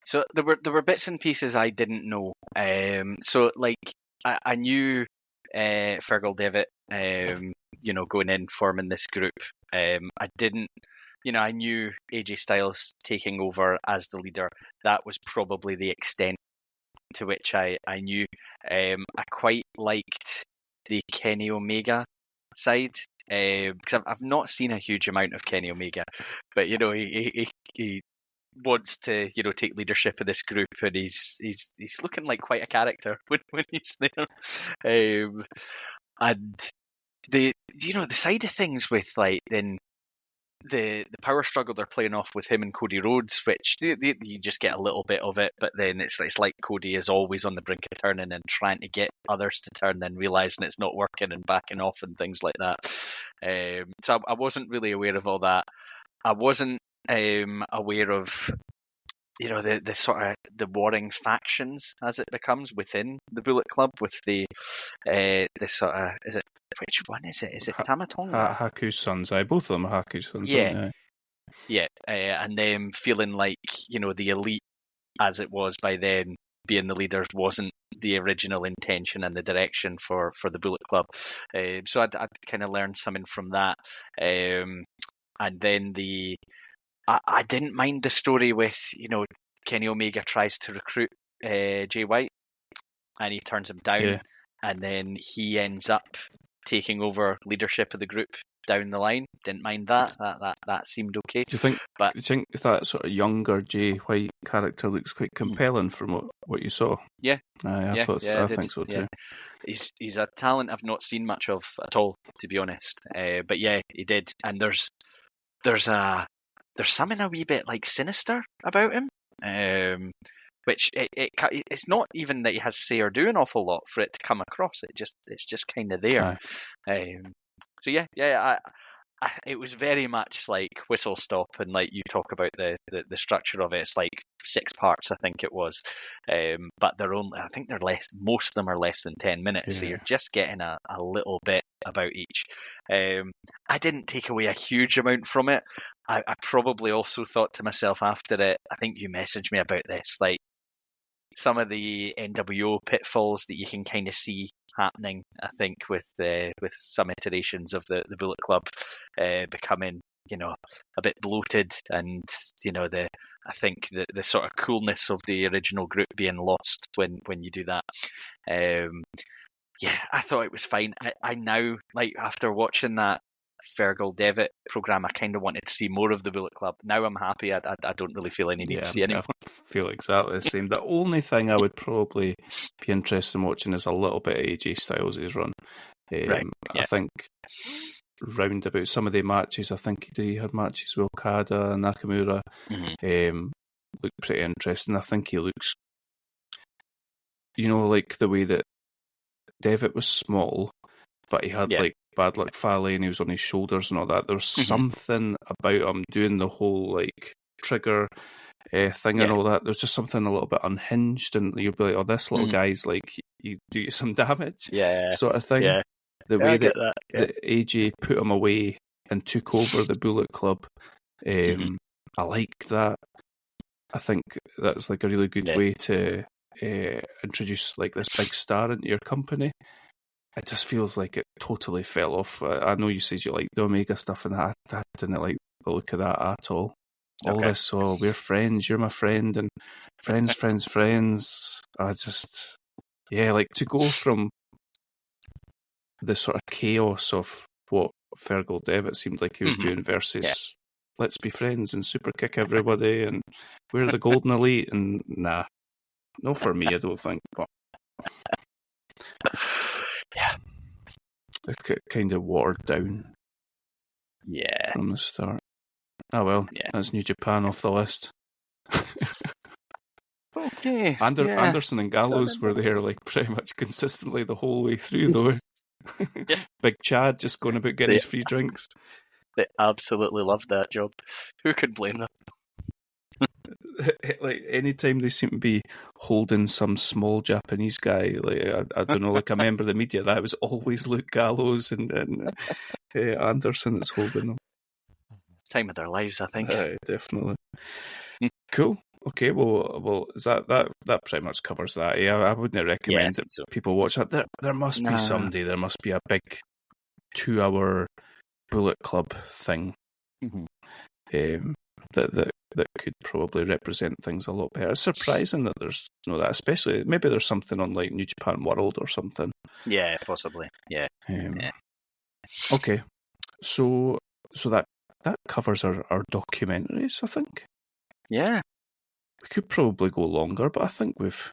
So there were bits and pieces I didn't know. So like I knew Fergal Devitt, going in forming this group. I didn't, I knew AJ Styles taking over as the leader. That was probably the extent to which I knew. I quite liked the Kenny Omega side because I've not seen a huge amount of Kenny Omega, but he wants to take leadership of this group, and he's looking like quite a character when he's there. And the side of things with like then the power struggle they're playing off with him and Cody Rhodes, which you just get a little bit of it, but then it's like Cody is always on the brink of turning and trying to get others to turn, then realizing it's not working and backing off and things like that. So I wasn't really aware of all that. I wasn't aware of the sort of the warring factions as it becomes within the Bullet Club with the sort of, is it, which one is it? Is it Tamatonga? Haku's sons, both of them are Haku's sons, and them feeling like the elite as it was by then being the leaders wasn't the original intention and the direction for the Bullet Club. So I'd kind of learned something from that, and then I didn't mind the story with, Kenny Omega tries to recruit Jay White and he turns him down, and then he ends up taking over leadership of the group down the line. Didn't mind that. That seemed okay. Do you think that sort of younger Jay White character looks quite compelling from what you saw? Yeah. I think so too. He's a talent I've not seen much of at all, to be honest. But yeah, he did. And there's something a wee bit like sinister about him, which it's not even that he has to say or do an awful lot for it to come across. It's just kind of there. So it was very much like whistle stop, and like you talk about the structure of it. It's like 6 parts, I think it was, but I think most of them are less than 10 minutes, so you're just getting a little bit about each. I didn't take away a huge amount from it. I probably also thought to myself after it, I think you messaged me about this, like some of the NWO pitfalls that you can kind of see happening, I think, with some iterations of the Bullet Club becoming, a bit bloated, and I think the sort of coolness of the original group being lost when you do that. I thought it was fine. I now, like, after watching that Fergal Devitt program, I kind of wanted to see more of the Bullet Club. Now I'm happy. I don't really feel any need to see anymore. I feel exactly the same. The only thing I would probably be interested in watching is a little bit of AJ Styles' run. I think round about some of the matches, I think he had matches with Okada and Nakamura. Look pretty interesting. I think he looks, like the way that Devitt was small, but he had like Bad Luck Fale and he was on his shoulders and all that. There was something about him doing the whole like trigger thing and all that. There's just something a little bit unhinged, and you'll be like, "Oh, this little guy's like you do you some damage," sort of thing. Yeah. The way I get that. that AJ put him away and took over the Bullet Club, I like that. I think that's like a really good way to introduce like this big star into your company. It just feels like it totally fell off. I know you said you like the Omega stuff, and I didn't like the look of that at all. All this, we're friends, you're my friend, and friends. I just, like to go from the sort of chaos of what Fergal Dev it seemed like he was doing versus let's be friends and super kick everybody and we're the Golden Elite, and nah, no for me, I don't think. But it kind of watered down from the start. Oh well, that's New Japan off the list. Okay. Anderson and Gallows were there like pretty much consistently the whole way through though. Big Chad just going about getting his free drinks. They absolutely loved that job. Who could blame them? Like anytime they seem to be holding some small Japanese guy, like I don't know, like a member of the media, that was always Luke Gallows and Anderson that's holding them. Time of their lives, I think. Definitely. Cool. Okay, well, is that pretty much covers that. Yeah, I wouldn't recommend that people watch that. There must be someday. There must be a big 2-hour Bullet Club thing that could probably represent things a lot better. It's surprising that there's that, especially maybe there's something on like New Japan World or something. Yeah, possibly. Yeah. Okay, so that covers our documentaries, I think. Yeah. We could probably go longer, but I think we've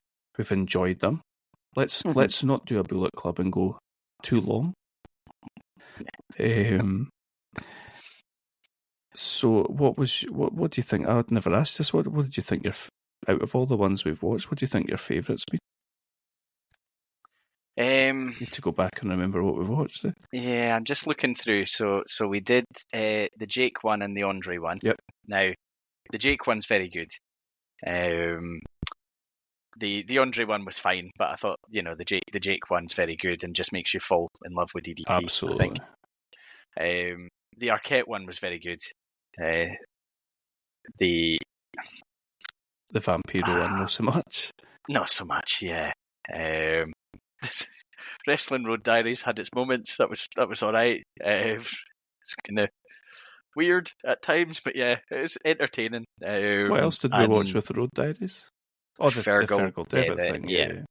enjoyed them. Let's not do a Bullet Club and go too long. So what do you think? I'd never asked this. What did you think out of all the ones we've watched? What do you think your favourite's been? Need to go back and remember what we've watched. Yeah, I'm just looking through. So we did the Jake one and the Andre one. Yep. Now, the Jake one's very good. The Andre one was fine, but I thought the Jake one's very good and just makes you fall in love with DDP. Absolutely. I think. The Arquette one was very good. The Vampiro one, not so much. Not so much, yeah. Wrestling Road Diaries had its moments. That was all right. It's kind of weird at times, but yeah, it was entertaining. What else did we watch with Road Diaries? Oh, the Fergal Devitt thing. Yeah.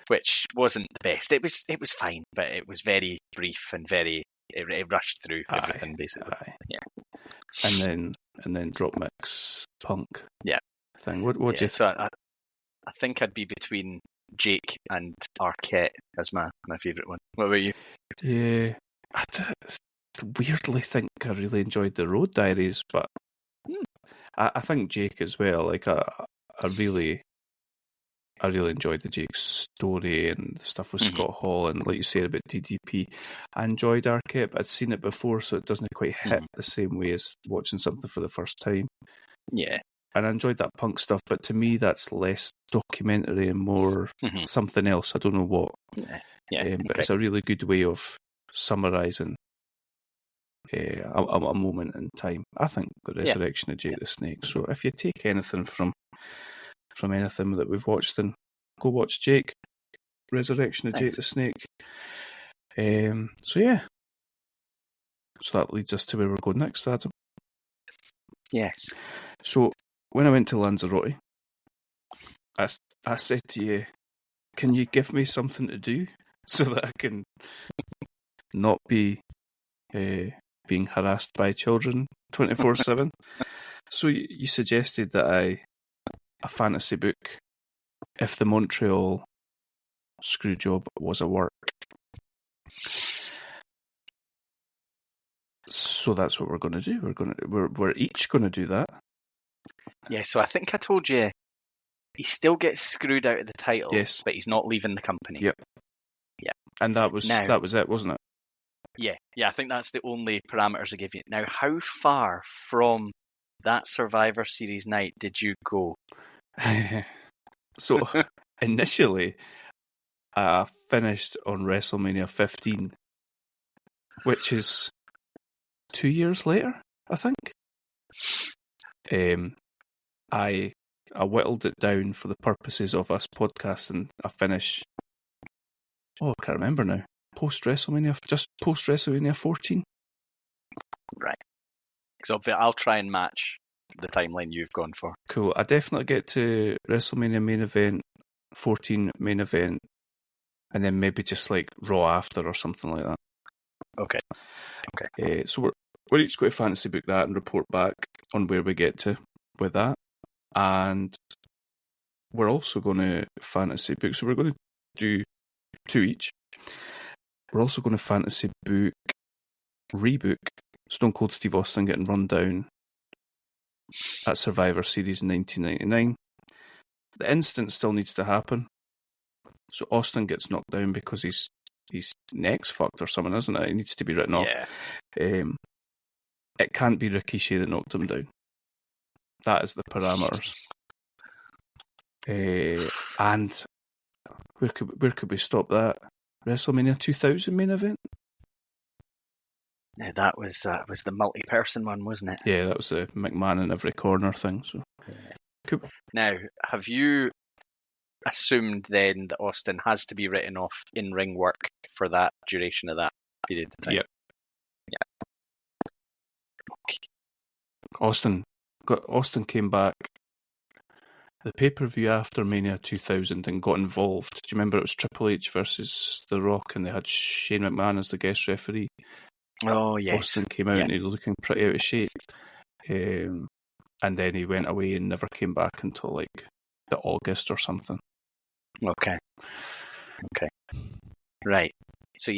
Which wasn't the best. It was fine, but it was very brief and it rushed through everything basically. Yeah. And then Dropmick's Punk. Yeah. Thing. What do you think? So I think I'd be between Jake and Arquette as my favourite one. What about you? Yeah. I weirdly think I really enjoyed the Road Diaries, but I think Jake as well. Like I really enjoyed the Jake story and the stuff with Scott Hall and like you said about DDP. I enjoyed Arquette, but I'd seen it before, so it doesn't quite hit the same way as watching something for the first time. Yeah. And I enjoyed that Punk stuff, but to me that's less documentary and more something else. I don't know what. But it's a really good way of summarising a moment in time. I think the resurrection of Jake the Snake. So if you take anything from anything that we've watched, then go watch Jake. Resurrection of Jake the Snake. So that leads us to where we're going next, Adam. Yes. So when I went to Lanzarote, I said to you, can you give me something to do so that I can not be being harassed by children 24/7? So you suggested that a fantasy book, If the Montreal Screwjob Was a Work. So that's what we're going to do. We're each going to do that. Yeah. So I think I told you he still gets screwed out of the title, yes, but he's not leaving the company. Yep. Yeah. And that was it, wasn't it? Yeah, I think that's the only parameters I give you. Now, how far from that Survivor Series night did you go? So, initially, I finished on WrestleMania 15, which is 2 years later, I think. I whittled it down for the purposes of us podcasting. I finish. I can't remember now. Just post WrestleMania 14. Right. Because I'll try and match the timeline you've gone for. Cool. I definitely get to WrestleMania main event, 14 main event, and then maybe just like Raw after or something like that. Okay. So we're each going to fantasy book that and report back on where we get to with that. And we're also going to fantasy book. So we're going to do 2 each. We're also going to fantasy book, rebook Stone Cold Steve Austin getting run down at Survivor Series in 1999. The instant still needs to happen. So Austin gets knocked down because his neck's fucked or something, isn't it? It needs to be written off. It can't be Rikishi that knocked him down. That is the parameters. And where could we stop that? WrestleMania 2000 main event? Yeah, that was the multi-person one, wasn't it? Yeah, that was the McMahon in every corner thing. So, cool. Now, have you assumed then that Austin has to be written off in ring work for that duration of that period of time? Yep. Yeah. Okay. Austin came back the pay-per-view after Mania 2000 and got involved. Do you remember it was Triple H versus The Rock and they had Shane McMahon as the guest referee? Oh, yes. Austin came out and he was looking pretty out of shape. And then he went away and never came back until like the August or something. Okay. Right. So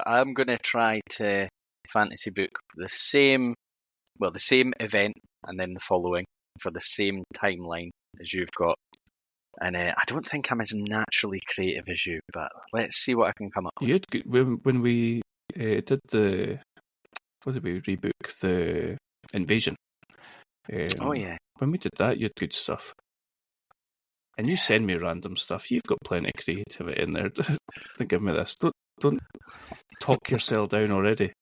I'm going to try to fantasy book the same event and then the following for the same timeline as you've got. And I don't think I'm as naturally creative as you, but let's see what I can come up with. You had good, when we did the, what did we rebook? The Invasion. Oh, yeah. When we did that, you had good stuff. And you send me random stuff. You've got plenty of creativity in there. Don't give me this. Don't talk yourself down already.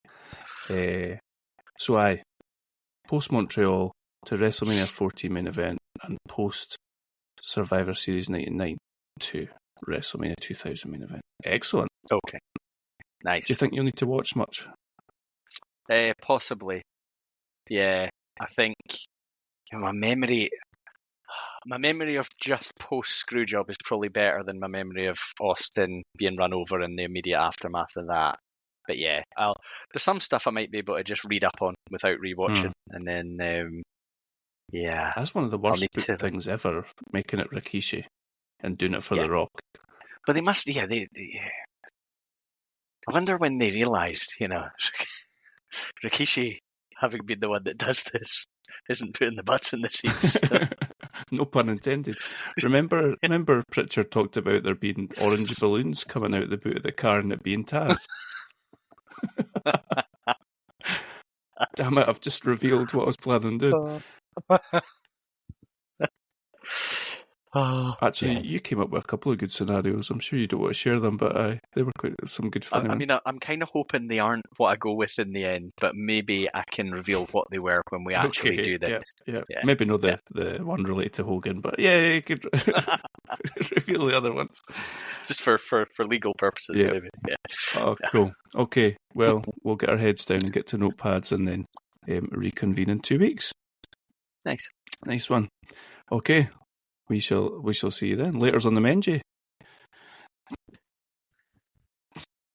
So post Montreal to WrestleMania 14 main event and post Survivor Series 99 to WrestleMania 2000 main event. Excellent. Okay. Nice. Do you think you'll need to watch much? Possibly. Yeah, I think my memory of just post Screwjob is probably better than my memory of Austin being run over in the immediate aftermath of that. But yeah, there's some stuff I might be able to just read up on without rewatching, and then yeah. That's one of the worst book things ever, making it Rikishi and doing it for The Rock. But they must, I wonder when they realised, Rikishi, having been the one that does this, isn't putting the butts in the seats. No pun intended. Remember Pritchard talked about there being orange balloons coming out the boot of the car and it being Taz? Damn it, I've just revealed what I was planning to do. Actually, you came up with a couple of good scenarios. I'm sure you don't want to share them, but they were quite some good fun. I mean, I'm kind of hoping they aren't what I go with in the end, but maybe I can reveal what they were when we actually do this. Yeah. Maybe not the one related to Hogan, but you could reveal the other ones. Just for legal purposes, maybe. Yeah. Oh, cool. Okay, well, we'll get our heads down and get to notepads and then reconvene in 2 weeks. Nice one. Okay. We shall see you then. Later's on the Menji.